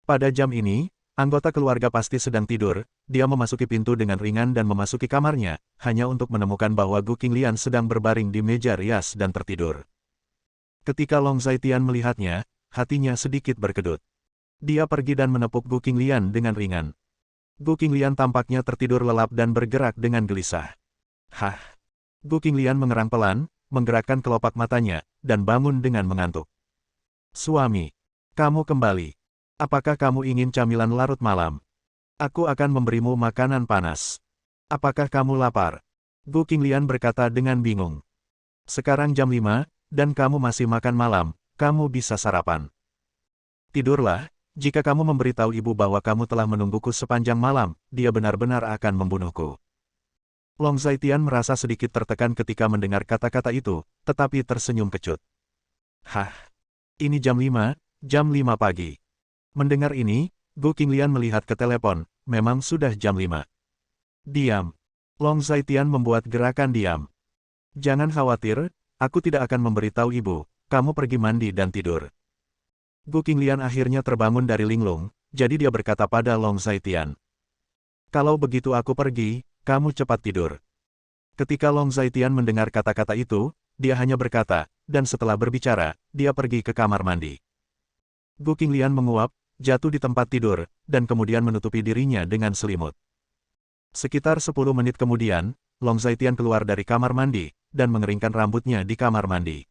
Pada jam ini, anggota keluarga pasti sedang tidur. Dia memasuki pintu dengan ringan dan memasuki kamarnya, hanya untuk menemukan bahwa Gu Qinglian sedang berbaring di meja rias dan tertidur. Ketika Long Zaitian melihatnya, hatinya sedikit berkedut. Dia pergi dan menepuk Gu Qinglian dengan ringan. Gu Qinglian tampaknya tertidur lelap dan bergerak dengan gelisah. Hah! Gu Qinglian mengerang pelan, menggerakkan kelopak matanya, dan bangun dengan mengantuk. Suami, kamu kembali. Apakah kamu ingin camilan larut malam? Aku akan memberimu makanan panas. Apakah kamu lapar? Gu Qinglian berkata dengan bingung. Sekarang jam 5, dan kamu masih makan malam, kamu bisa sarapan. Tidurlah, jika kamu memberitahu ibu bahwa kamu telah menungguku sepanjang malam, dia benar-benar akan membunuhku. Long Zaitian merasa sedikit tertekan ketika mendengar kata-kata itu, tetapi tersenyum kecut. Hah? Ini jam 5 pagi. Mendengar ini, Gu Qinglian melihat ke telepon, memang sudah jam 5. Diam. Long Zaitian membuat gerakan diam. Jangan khawatir, aku tidak akan memberitahu ibu, kamu pergi mandi dan tidur. Gu Qinglian akhirnya terbangun dari linglung, jadi dia berkata pada Long Zaitian. Kalau begitu aku pergi, kamu cepat tidur. Ketika Long Zaitian mendengar kata-kata itu, dia hanya berkata, dan setelah berbicara, dia pergi ke kamar mandi. Gu Qinglian menguap, jatuh di tempat tidur, dan kemudian menutupi dirinya dengan selimut. Sekitar 10 menit kemudian, Long Zaitian keluar dari kamar mandi, dan mengeringkan rambutnya di kamar mandi.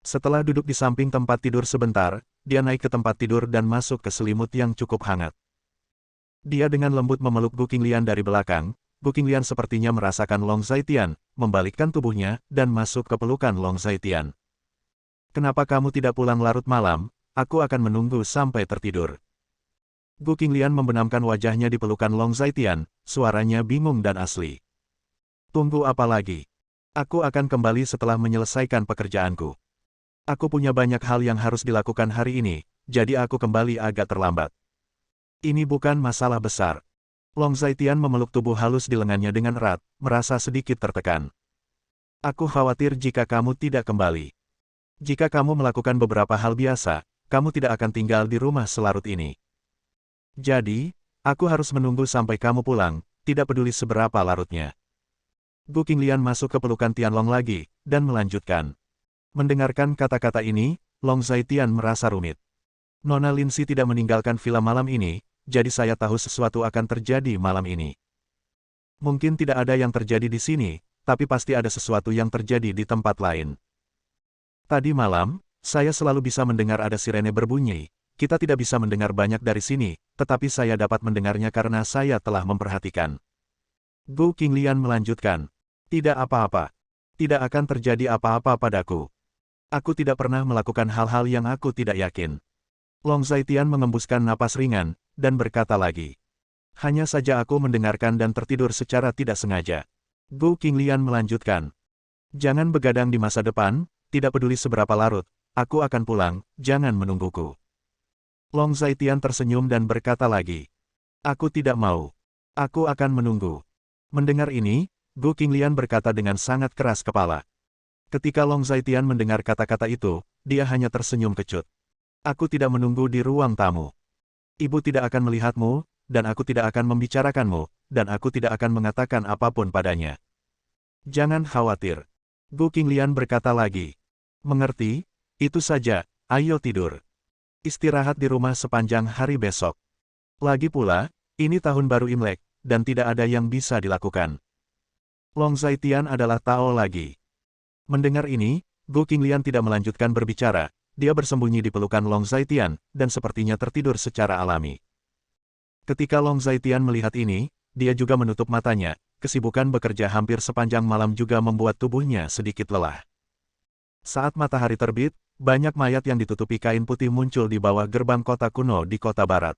Setelah duduk di samping tempat tidur sebentar, dia naik ke tempat tidur dan masuk ke selimut yang cukup hangat. Dia dengan lembut memeluk Gu Qinglian dari belakang. Gu Qinglian sepertinya merasakan Long Zaitian, membalikkan tubuhnya, dan masuk ke pelukan Long Zaitian. Kenapa kamu tidak pulang larut malam? Aku akan menunggu sampai tertidur. Gu Qinglian membenamkan wajahnya di pelukan Long Zaitian, suaranya bingung dan asli. Tunggu apa lagi? Aku akan kembali setelah menyelesaikan pekerjaanku. Aku punya banyak hal yang harus dilakukan hari ini, jadi aku kembali agak terlambat. Ini bukan masalah besar. Long Zaitian memeluk tubuh halus di lengannya dengan erat, merasa sedikit tertekan. Aku khawatir jika kamu tidak kembali. Jika kamu melakukan beberapa hal biasa, kamu tidak akan tinggal di rumah selarut ini. Jadi, aku harus menunggu sampai kamu pulang, tidak peduli seberapa larutnya. Gu Qinglian masuk ke pelukan Tianlong lagi, dan melanjutkan. Mendengarkan kata-kata ini, Long Zaitian merasa rumit. Nona Linsi tidak meninggalkan villa malam ini, jadi saya tahu sesuatu akan terjadi malam ini. Mungkin tidak ada yang terjadi di sini, tapi pasti ada sesuatu yang terjadi di tempat lain. Tadi malam, saya selalu bisa mendengar ada sirene berbunyi. Kita tidak bisa mendengar banyak dari sini, tetapi saya dapat mendengarnya karena saya telah memperhatikan. Gu Qinglian melanjutkan. Tidak apa-apa. Tidak akan terjadi apa-apa padaku. Aku tidak pernah melakukan hal-hal yang aku tidak yakin. Long Zaitian mengembuskan napas ringan, dan berkata lagi. Hanya saja aku mendengarkan dan tertidur secara tidak sengaja. Gu Qinglian melanjutkan. Jangan begadang di masa depan, tidak peduli seberapa larut. Aku akan pulang, jangan menungguku. Long Zaitian tersenyum dan berkata lagi. Aku tidak mau. Aku akan menunggu. Mendengar ini, Gu Qinglian berkata dengan sangat keras kepala. Ketika Long Zaitian mendengar kata-kata itu, dia hanya tersenyum kecut. Aku tidak menunggu di ruang tamu. Ibu tidak akan melihatmu, dan aku tidak akan membicarakanmu, dan aku tidak akan mengatakan apapun padanya. Jangan khawatir. Gu Qinglian berkata lagi. Mengerti? Itu saja, ayo tidur. Istirahat di rumah sepanjang hari besok. Lagi pula, ini tahun baru Imlek, dan tidak ada yang bisa dilakukan. Long Zaitian adalah Tao lagi. Mendengar ini, Gu Qinglian tidak melanjutkan berbicara, dia bersembunyi di pelukan Long Zaitian, dan sepertinya tertidur secara alami. Ketika Long Zaitian melihat ini, dia juga menutup matanya, kesibukan bekerja hampir sepanjang malam juga membuat tubuhnya sedikit lelah. Saat matahari terbit, banyak mayat yang ditutupi kain putih muncul di bawah gerbang kota kuno di kota barat.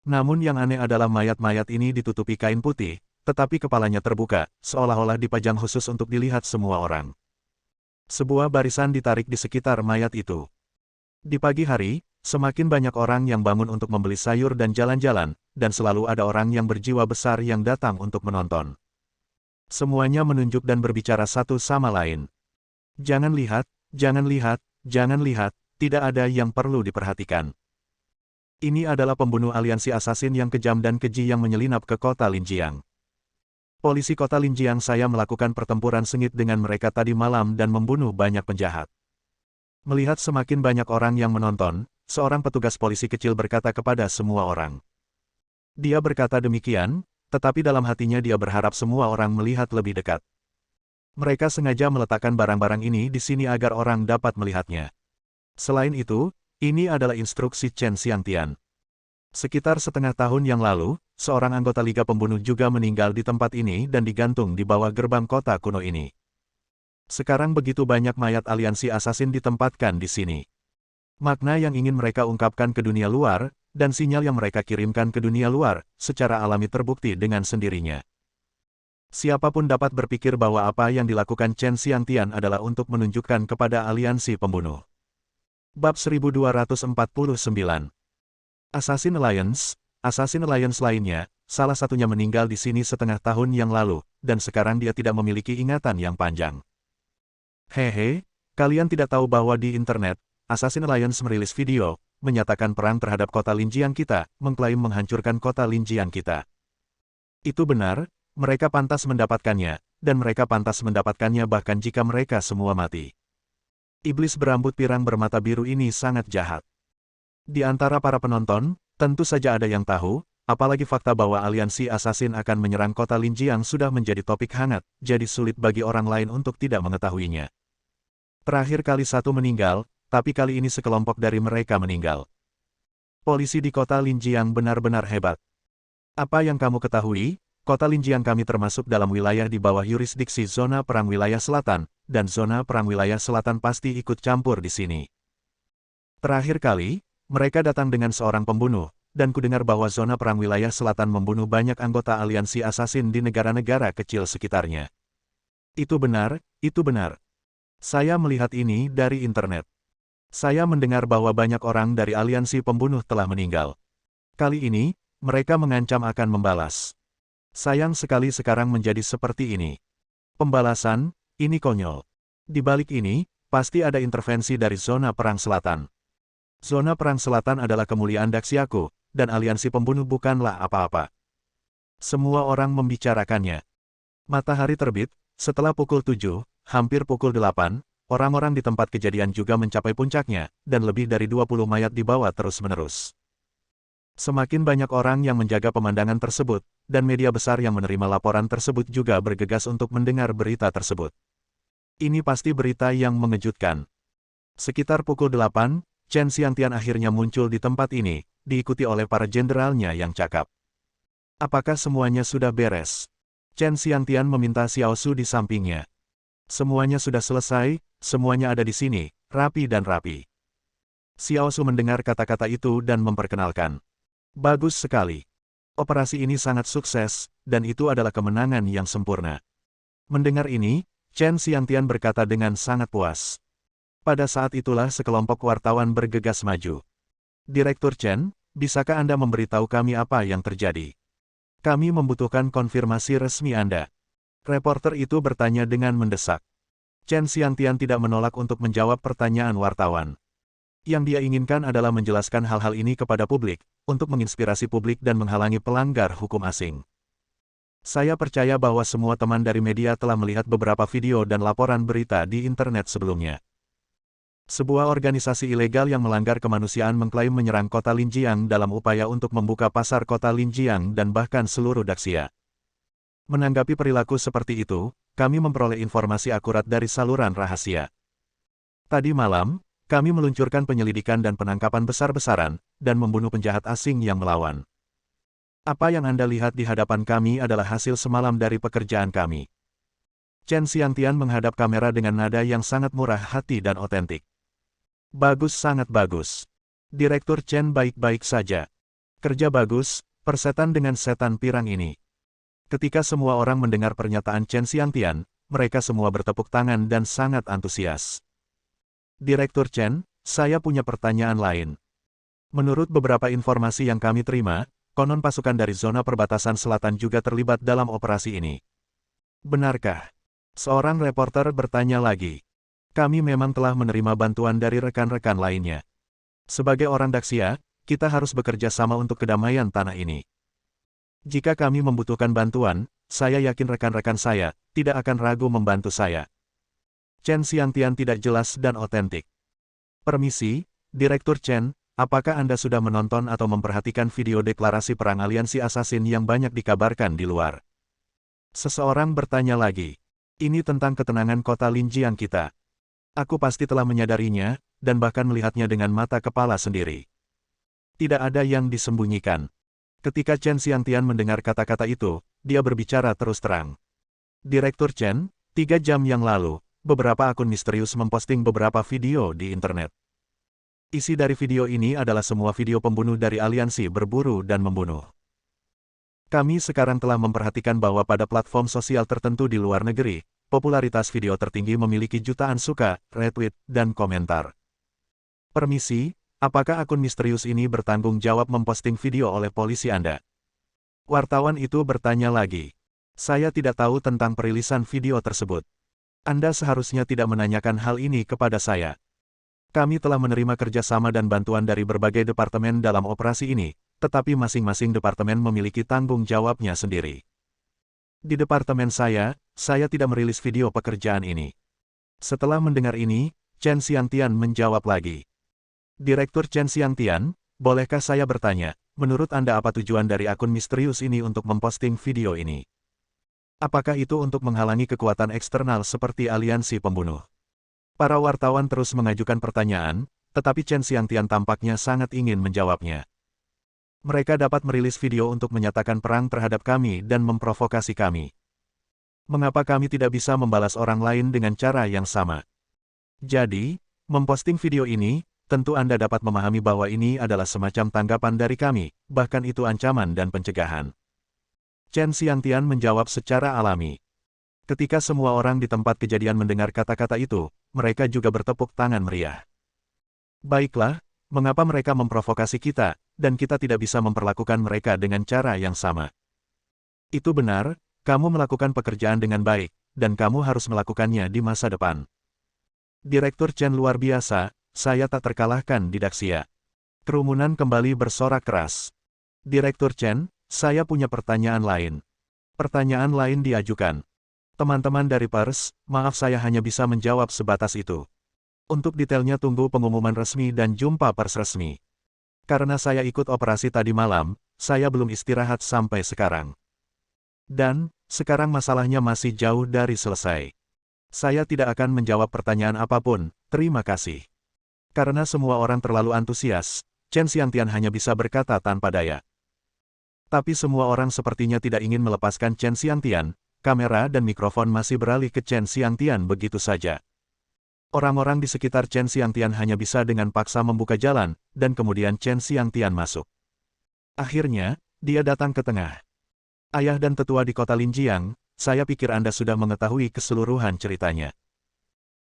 Namun yang aneh adalah mayat-mayat ini ditutupi kain putih, tetapi kepalanya terbuka, seolah-olah dipajang khusus untuk dilihat semua orang. Sebuah barisan ditarik di sekitar mayat itu. Di pagi hari, semakin banyak orang yang bangun untuk membeli sayur dan jalan-jalan, dan selalu ada orang yang berjiwa besar yang datang untuk menonton. Semuanya menunjuk dan berbicara satu sama lain. Jangan lihat, jangan lihat, jangan lihat, tidak ada yang perlu diperhatikan. Ini adalah pembunuh aliansi asasin yang kejam dan keji yang menyelinap ke kota Linjiang. Polisi kota Linjiang saya melakukan pertempuran sengit dengan mereka tadi malam dan membunuh banyak penjahat. Melihat semakin banyak orang yang menonton, seorang petugas polisi kecil berkata kepada semua orang. Dia berkata demikian, tetapi dalam hatinya dia berharap semua orang melihat lebih dekat. Mereka sengaja meletakkan barang-barang ini di sini agar orang dapat melihatnya. Selain itu, ini adalah instruksi Chen Xiangtian. Sekitar setengah tahun yang lalu, seorang anggota Liga Pembunuh juga meninggal di tempat ini dan digantung di bawah gerbang kota kuno ini. Sekarang begitu banyak mayat aliansi asasin ditempatkan di sini. Makna yang ingin mereka ungkapkan ke dunia luar, dan sinyal yang mereka kirimkan ke dunia luar, secara alami terbukti dengan sendirinya. Siapapun dapat berpikir bahwa apa yang dilakukan Chen Xiangtian adalah untuk menunjukkan kepada aliansi pembunuh. Bab 1249. Assassin Alliance lainnya, salah satunya meninggal di sini setengah tahun yang lalu, dan sekarang dia tidak memiliki ingatan yang panjang. Hehe, kalian tidak tahu bahwa di internet, Assassin Alliance merilis video, menyatakan perang terhadap kota Linjiang kita, mengklaim menghancurkan kota Linjiang kita. Itu benar, mereka pantas mendapatkannya, dan mereka pantas mendapatkannya bahkan jika mereka semua mati. Iblis berambut pirang bermata biru ini sangat jahat. Di antara para penonton, tentu saja ada yang tahu, apalagi fakta bahwa aliansi asasin akan menyerang kota Linjiang sudah menjadi topik hangat, jadi sulit bagi orang lain untuk tidak mengetahuinya. Terakhir kali satu meninggal, tapi kali ini sekelompok dari mereka meninggal. Polisi di kota Linjiang benar-benar hebat. Apa yang kamu ketahui? Kota Linjiang kami termasuk dalam wilayah di bawah yurisdiksi zona perang wilayah selatan, dan zona perang wilayah selatan pasti ikut campur di sini. Terakhir kali, mereka datang dengan seorang pembunuh, dan kudengar bahwa zona perang wilayah selatan membunuh banyak anggota aliansi asasin di negara-negara kecil sekitarnya. Itu benar, itu benar. Saya melihat ini dari internet. Saya mendengar bahwa banyak orang dari aliansi pembunuh telah meninggal. Kali ini, mereka mengancam akan membalas. Sayang sekali sekarang menjadi seperti ini. Pembalasan, ini konyol. Di balik ini, pasti ada intervensi dari zona perang selatan. Zona perang selatan adalah kemuliaan Daxiaku, dan aliansi pembunuh bukanlah apa-apa. Semua orang membicarakannya. Matahari terbit, setelah pukul 7, hampir pukul 8, orang-orang di tempat kejadian juga mencapai puncaknya, dan lebih dari 20 mayat dibawa terus-menerus. Semakin banyak orang yang menjaga pemandangan tersebut, dan media besar yang menerima laporan tersebut juga bergegas untuk mendengar berita tersebut. Ini pasti berita yang mengejutkan. Sekitar pukul 8, Chen Xiangtian akhirnya muncul di tempat ini, diikuti oleh para jenderalnya yang cakap. Apakah semuanya sudah beres? Chen Xiangtian meminta Xiao Su di sampingnya. Semuanya sudah selesai, semuanya ada di sini, rapi dan rapi. Xiao Su mendengar kata-kata itu dan memperkenalkan. Bagus sekali. Operasi ini sangat sukses, dan itu adalah kemenangan yang sempurna. Mendengar ini, Chen Xiangtian berkata dengan sangat puas. Pada saat itulah sekelompok wartawan bergegas maju. Direktur Chen, bisakah Anda memberitahu kami apa yang terjadi? Kami membutuhkan konfirmasi resmi Anda. Reporter itu bertanya dengan mendesak. Chen Xiangtian tidak menolak untuk menjawab pertanyaan wartawan. Yang dia inginkan adalah menjelaskan hal-hal ini kepada publik, untuk menginspirasi publik dan menghalangi pelanggar hukum asing. Saya percaya bahwa semua teman dari media telah melihat beberapa video dan laporan berita di internet sebelumnya. Sebuah organisasi ilegal yang melanggar kemanusiaan mengklaim menyerang kota Linjiang dalam upaya untuk membuka pasar kota Linjiang dan bahkan seluruh Daxia. Menanggapi perilaku seperti itu, kami memperoleh informasi akurat dari saluran rahasia. Tadi malam, kami meluncurkan penyelidikan dan penangkapan besar-besaran, dan membunuh penjahat asing yang melawan. Apa yang Anda lihat di hadapan kami adalah hasil semalam dari pekerjaan kami. Chen Xiangtian menghadap kamera dengan nada yang sangat murah hati dan otentik. Bagus, sangat bagus. Direktur Chen baik-baik saja. Kerja bagus, persetan dengan setan pirang ini. Ketika semua orang mendengar pernyataan Chen Xiangtian, mereka semua bertepuk tangan dan sangat antusias. Direktur Chen, saya punya pertanyaan lain. Menurut beberapa informasi yang kami terima, konon pasukan dari zona perbatasan selatan juga terlibat dalam operasi ini. Benarkah? Seorang reporter bertanya lagi. Kami memang telah menerima bantuan dari rekan-rekan lainnya. Sebagai orang Daxia, kita harus bekerja sama untuk kedamaian tanah ini. Jika kami membutuhkan bantuan, saya yakin rekan-rekan saya tidak akan ragu membantu saya. Chen Xiangtian tidak jelas dan otentik. Permisi, Direktur Chen, apakah Anda sudah menonton atau memperhatikan video deklarasi perang aliansi asasin yang banyak dikabarkan di luar? Seseorang bertanya lagi. Ini tentang ketenangan kota Linjiang kita. Aku pasti telah menyadarinya, dan bahkan melihatnya dengan mata kepala sendiri. Tidak ada yang disembunyikan. Ketika Chen Xiangtian mendengar kata-kata itu, dia berbicara terus terang. Direktur Chen, 3 jam yang lalu, beberapa akun misterius memposting beberapa video di internet. Isi dari video ini adalah semua video pembunuh dari aliansi berburu dan membunuh. Kami sekarang telah memperhatikan bahwa pada platform sosial tertentu di luar negeri, popularitas video tertinggi memiliki jutaan suka, retweet, dan komentar. Permisi, apakah akun misterius ini bertanggung jawab memposting video oleh polisi Anda? Wartawan itu bertanya lagi. Saya tidak tahu tentang perilisan video tersebut. Anda seharusnya tidak menanyakan hal ini kepada saya. Kami telah menerima kerjasama dan bantuan dari berbagai departemen dalam operasi ini, tetapi masing-masing departemen memiliki tanggung jawabnya sendiri. Di departemen saya tidak merilis video pekerjaan ini. Setelah mendengar ini, Chen Xiangtian menjawab lagi. Direktur Chen Xiangtian, bolehkah saya bertanya, menurut Anda apa tujuan dari akun misterius ini untuk memposting video ini? Apakah itu untuk menghalangi kekuatan eksternal seperti aliansi pembunuh? Para wartawan terus mengajukan pertanyaan, tetapi Chen Xiangtian tampaknya sangat ingin menjawabnya. Mereka dapat merilis video untuk menyatakan perang terhadap kami dan memprovokasi kami. Mengapa kami tidak bisa membalas orang lain dengan cara yang sama? Jadi, memposting video ini, tentu Anda dapat memahami bahwa ini adalah semacam tanggapan dari kami, bahkan itu ancaman dan pencegahan. Chen Xiangtian menjawab secara alami. Ketika semua orang di tempat kejadian mendengar kata-kata itu, mereka juga bertepuk tangan meriah. Baiklah, mengapa mereka memprovokasi kita, dan kita tidak bisa memperlakukan mereka dengan cara yang sama? Itu benar, kamu melakukan pekerjaan dengan baik, dan kamu harus melakukannya di masa depan. Direktur Chen luar biasa, saya tak terkalahkan di Daxia. Kerumunan kembali bersorak keras. Direktur Chen, saya punya pertanyaan lain. Pertanyaan lain diajukan. Teman-teman dari pers, maaf saya hanya bisa menjawab sebatas itu. Untuk detailnya tunggu pengumuman resmi dan jumpa pers resmi. Karena saya ikut operasi tadi malam, saya belum istirahat sampai sekarang. Dan, sekarang masalahnya masih jauh dari selesai. Saya tidak akan menjawab pertanyaan apapun, terima kasih. Karena semua orang terlalu antusias, Chen Xiangtian hanya bisa berkata tanpa daya. Tapi semua orang sepertinya tidak ingin melepaskan Chen Xiangtian, kamera dan mikrofon masih beralih ke Chen Xiangtian begitu saja. Orang-orang di sekitar Chen Xiangtian hanya bisa dengan paksa membuka jalan, dan kemudian Chen Xiangtian masuk. Akhirnya, dia datang ke tengah. Ayah dan tetua di kota Linjiang, saya pikir Anda sudah mengetahui keseluruhan ceritanya.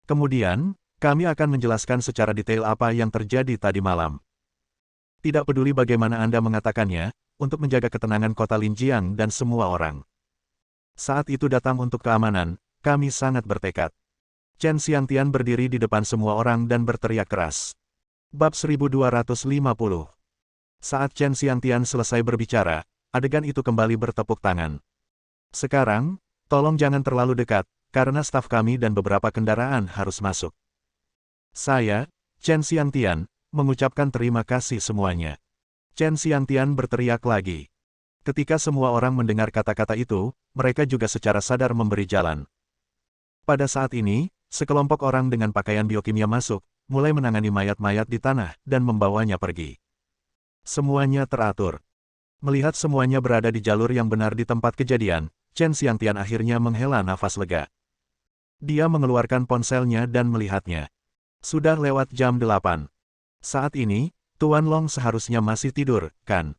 Kemudian, kami akan menjelaskan secara detail apa yang terjadi tadi malam. Tidak peduli bagaimana Anda mengatakannya, untuk menjaga ketenangan kota Linjiang dan semua orang. Saat itu datang untuk keamanan, kami sangat bertekad. Chen Xiangtian berdiri di depan semua orang dan berteriak keras. Bab 1250. Saat Chen Xiangtian selesai berbicara, adegan itu kembali bertepuk tangan. Sekarang, tolong jangan terlalu dekat, karena staf kami dan beberapa kendaraan harus masuk. Saya, Chen Xiangtian, mengucapkan terima kasih semuanya. Chen Xiangtian berteriak lagi. Ketika semua orang mendengar kata-kata itu, mereka juga secara sadar memberi jalan. Pada saat ini, sekelompok orang dengan pakaian biokimia masuk, mulai menangani mayat-mayat di tanah, dan membawanya pergi. Semuanya teratur. Melihat semuanya berada di jalur yang benar di tempat kejadian, Chen Xiangtian akhirnya menghela nafas lega. Dia mengeluarkan ponselnya dan melihatnya. Sudah lewat jam 8. Saat ini, Tuan Long seharusnya masih tidur, kan?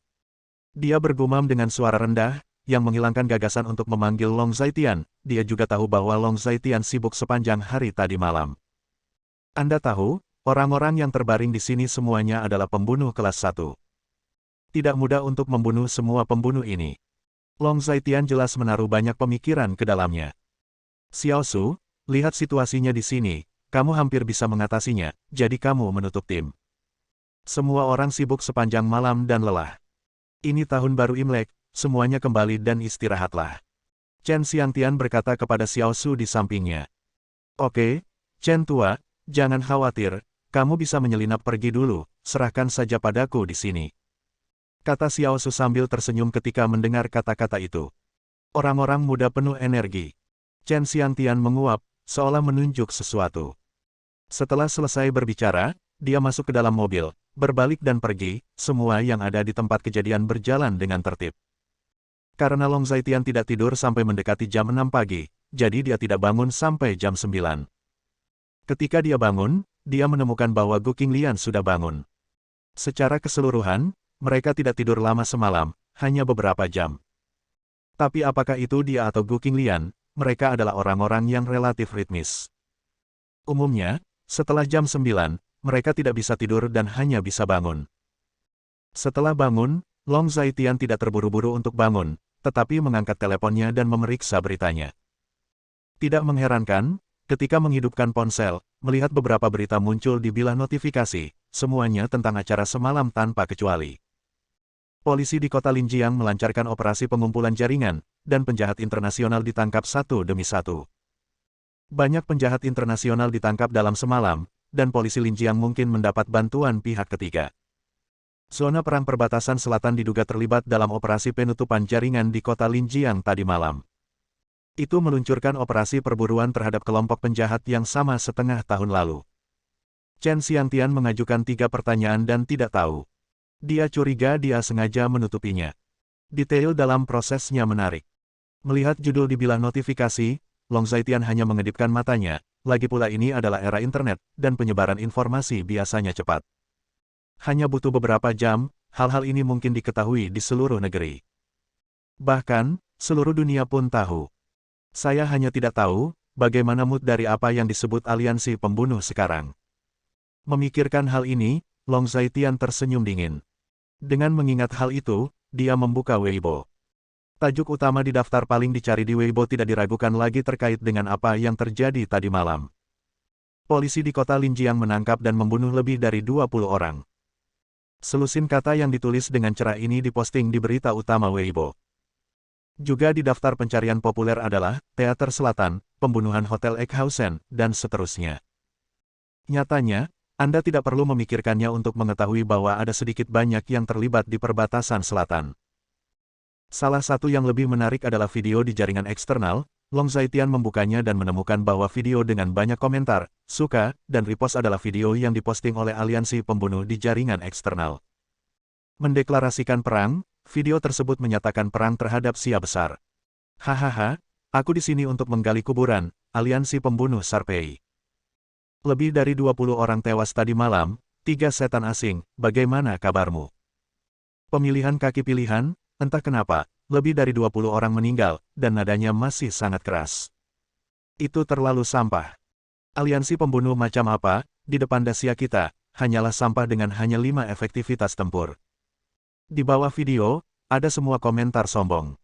Dia bergumam dengan suara rendah, yang menghilangkan gagasan untuk memanggil Long Zaitian. Dia juga tahu bahwa Long Zaitian sibuk sepanjang hari tadi malam. Anda tahu, orang-orang yang terbaring di sini semuanya adalah pembunuh kelas 1. Tidak mudah untuk membunuh semua pembunuh ini. Long Zaitian jelas menaruh banyak pemikiran ke dalamnya. Xiao Su, lihat situasinya di sini, kamu hampir bisa mengatasinya, jadi kamu menutup tim. Semua orang sibuk sepanjang malam dan lelah. Ini tahun baru Imlek, semuanya kembali dan istirahatlah. Chen Xiangtian berkata kepada Xiao Su di sampingnya. Oke, Chen tua, jangan khawatir, kamu bisa menyelinap pergi dulu, serahkan saja padaku di sini. Kata Xiao Su sambil tersenyum ketika mendengar kata-kata itu. Orang-orang muda penuh energi. Chen Xiangtian menguap, seolah menunjuk sesuatu. Setelah selesai berbicara, dia masuk ke dalam mobil, berbalik dan pergi, semua yang ada di tempat kejadian berjalan dengan tertib. Karena Long Zaitian tidak tidur sampai mendekati jam 6 pagi, jadi dia tidak bangun sampai jam 9. Ketika dia bangun, dia menemukan bahwa Gu Qinglian sudah bangun. Secara keseluruhan, mereka tidak tidur lama semalam, hanya beberapa jam. Tapi apakah itu dia atau Gu Qinglian, mereka adalah orang-orang yang relatif ritmis. Umumnya, setelah jam 9, mereka tidak bisa tidur dan hanya bisa bangun. Setelah bangun, Long Zaitian tidak terburu-buru untuk bangun, tetapi mengangkat teleponnya dan memeriksa beritanya. Tidak mengherankan, ketika menghidupkan ponsel, melihat beberapa berita muncul di bilah notifikasi, semuanya tentang acara semalam tanpa kecuali. Polisi di kota Linjiang melancarkan operasi pengumpulan jaringan, dan penjahat internasional ditangkap satu demi satu. Banyak penjahat internasional ditangkap dalam semalam, dan polisi Linjiang mungkin mendapat bantuan pihak ketiga. Zona perang perbatasan selatan diduga terlibat dalam operasi penutupan jaringan di kota Linjiang tadi malam. Itu meluncurkan operasi perburuan terhadap kelompok penjahat yang sama setengah tahun lalu. Chen Xiangtian mengajukan 3 pertanyaan dan tidak tahu. Dia curiga dia sengaja menutupinya. Detail dalam prosesnya menarik. Melihat judul di bilah notifikasi, Long Zaitian hanya mengedipkan matanya, lagi pula ini adalah era internet, dan penyebaran informasi biasanya cepat. Hanya butuh beberapa jam, hal-hal ini mungkin diketahui di seluruh negeri. Bahkan, seluruh dunia pun tahu. Saya hanya tidak tahu, bagaimana mood dari apa yang disebut aliansi pembunuh sekarang. Memikirkan hal ini, Long Zaitian tersenyum dingin. Dengan mengingat hal itu, dia membuka Weibo. Tajuk utama di daftar paling dicari di Weibo tidak diragukan lagi terkait dengan apa yang terjadi tadi malam. Polisi di kota Linjiang menangkap dan membunuh lebih dari 20 orang. Selusin kata yang ditulis dengan cerah ini diposting di berita utama Weibo. Juga di daftar pencarian populer adalah Teater Selatan, pembunuhan Hotel Egghausen, dan seterusnya. Nyatanya, Anda tidak perlu memikirkannya untuk mengetahui bahwa ada sedikit banyak yang terlibat di perbatasan selatan. Salah satu yang lebih menarik adalah video di jaringan eksternal. Long Zaitian membukanya dan menemukan bahwa video dengan banyak komentar, suka, dan repost adalah video yang diposting oleh aliansi pembunuh di jaringan eksternal. Mendeklarasikan perang, video tersebut menyatakan perang terhadap Xia besar. Hahaha, aku di sini untuk menggali kuburan, aliansi pembunuh Sarpei. Lebih dari 20 orang tewas tadi malam, 3 setan asing, bagaimana kabarmu? Pemilihan kaki pilihan, entah kenapa, lebih dari 20 orang meninggal, dan nadanya masih sangat keras. Itu terlalu sampah. Aliansi pembunuh macam apa, di depan Dacia kita, hanyalah sampah dengan hanya 5 efektivitas tempur. Di bawah video, ada semua komentar sombong.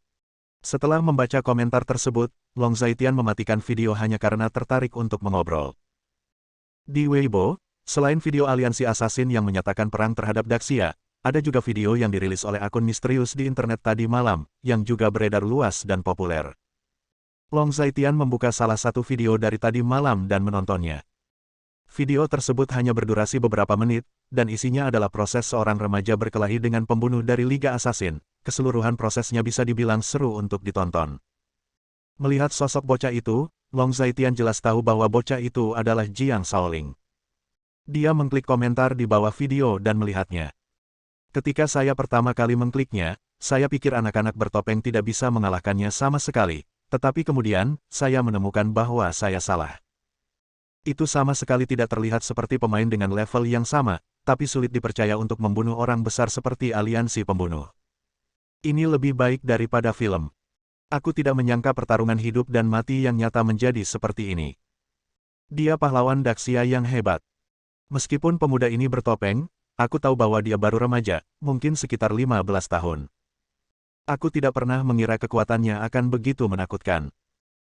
Setelah membaca komentar tersebut, Long Zaitian mematikan video hanya karena tertarik untuk mengobrol. Di Weibo, selain video aliansi assassin yang menyatakan perang terhadap Dacia, ada juga video yang dirilis oleh akun misterius di internet tadi malam, yang juga beredar luas dan populer. Long Zhaitian membuka salah satu video dari tadi malam dan menontonnya. Video tersebut hanya berdurasi beberapa menit, dan isinya adalah proses seorang remaja berkelahi dengan pembunuh dari Liga Assassin. Keseluruhan prosesnya bisa dibilang seru untuk ditonton. Melihat sosok bocah itu, Long Zhaitian jelas tahu bahwa bocah itu adalah Jiang Shaoling. Dia mengklik komentar di bawah video dan melihatnya. Ketika saya pertama kali mengkliknya, saya pikir anak-anak bertopeng tidak bisa mengalahkannya sama sekali, tetapi kemudian, saya menemukan bahwa saya salah. Itu sama sekali tidak terlihat seperti pemain dengan level yang sama, tapi sulit dipercaya untuk membunuh orang besar seperti aliansi pembunuh. Ini lebih baik daripada film. Aku tidak menyangka pertarungan hidup dan mati yang nyata menjadi seperti ini. Dia pahlawan Daxia yang hebat. Meskipun pemuda ini bertopeng, aku tahu bahwa dia baru remaja, mungkin sekitar 15 tahun. Aku tidak pernah mengira kekuatannya akan begitu menakutkan.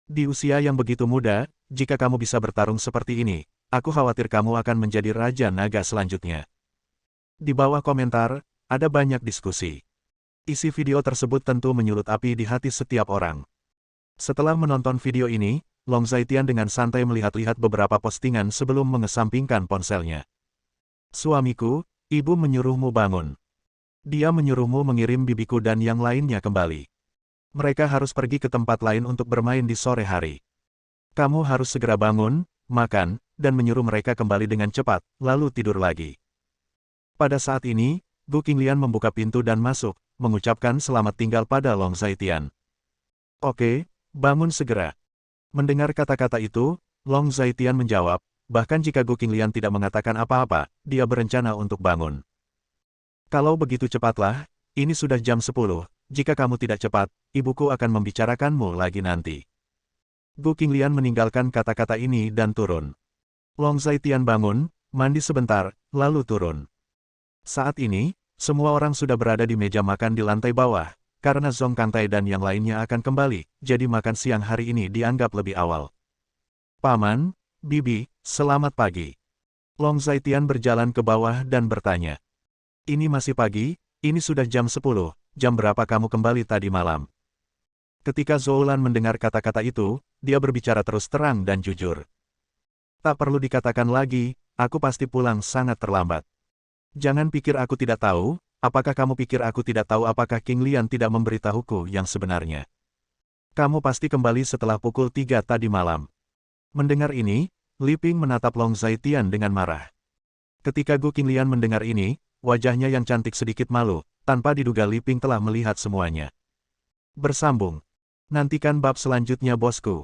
Di usia yang begitu muda, jika kamu bisa bertarung seperti ini, aku khawatir kamu akan menjadi Raja Naga selanjutnya. Di bawah komentar, ada banyak diskusi. Isi video tersebut tentu menyulut api di hati setiap orang. Setelah menonton video ini, Long Zhaitian dengan santai melihat-lihat beberapa postingan sebelum mengesampingkan ponselnya. Suamiku, ibu menyuruhmu bangun. Dia menyuruhmu mengirim bibiku dan yang lainnya kembali. Mereka harus pergi ke tempat lain untuk bermain di sore hari. Kamu harus segera bangun, makan, dan menyuruh mereka kembali dengan cepat, lalu tidur lagi. Pada saat ini, Gu Qinglian membuka pintu dan masuk, mengucapkan selamat tinggal pada Long Zhaitian. Oke, bangun segera. Mendengar kata-kata itu, Long Zhaitian menjawab, bahkan jika Gu Qinglian tidak mengatakan apa-apa, dia berencana untuk bangun. Kalau begitu cepatlah, ini sudah jam 10, jika kamu tidak cepat, ibuku akan membicarakanmu lagi nanti. Gu Qinglian meninggalkan kata-kata ini dan turun. Long Zhaitian bangun, mandi sebentar, lalu turun. Saat ini, semua orang sudah berada di meja makan di lantai bawah, karena Zhong Kangtai dan yang lainnya akan kembali, jadi makan siang hari ini dianggap lebih awal. Paman, Bibi, selamat pagi. Long Zhaitian berjalan ke bawah dan bertanya. Ini masih pagi, ini sudah jam 10, jam berapa kamu kembali tadi malam? Ketika Zhoulan mendengar kata-kata itu, dia berbicara terus terang dan jujur. Tak perlu dikatakan lagi, aku pasti pulang sangat terlambat. Jangan pikir aku tidak tahu, apakah kamu pikir aku tidak tahu apakah Qinglian tidak memberitahuku yang sebenarnya? Kamu pasti kembali setelah pukul 3 tadi malam. Mendengar ini, Li Ping menatap Long Zhaitian dengan marah. Ketika Gu Qinglian mendengar ini, wajahnya yang cantik sedikit malu, tanpa diduga Li Ping telah melihat semuanya. Bersambung. Nantikan bab selanjutnya bosku.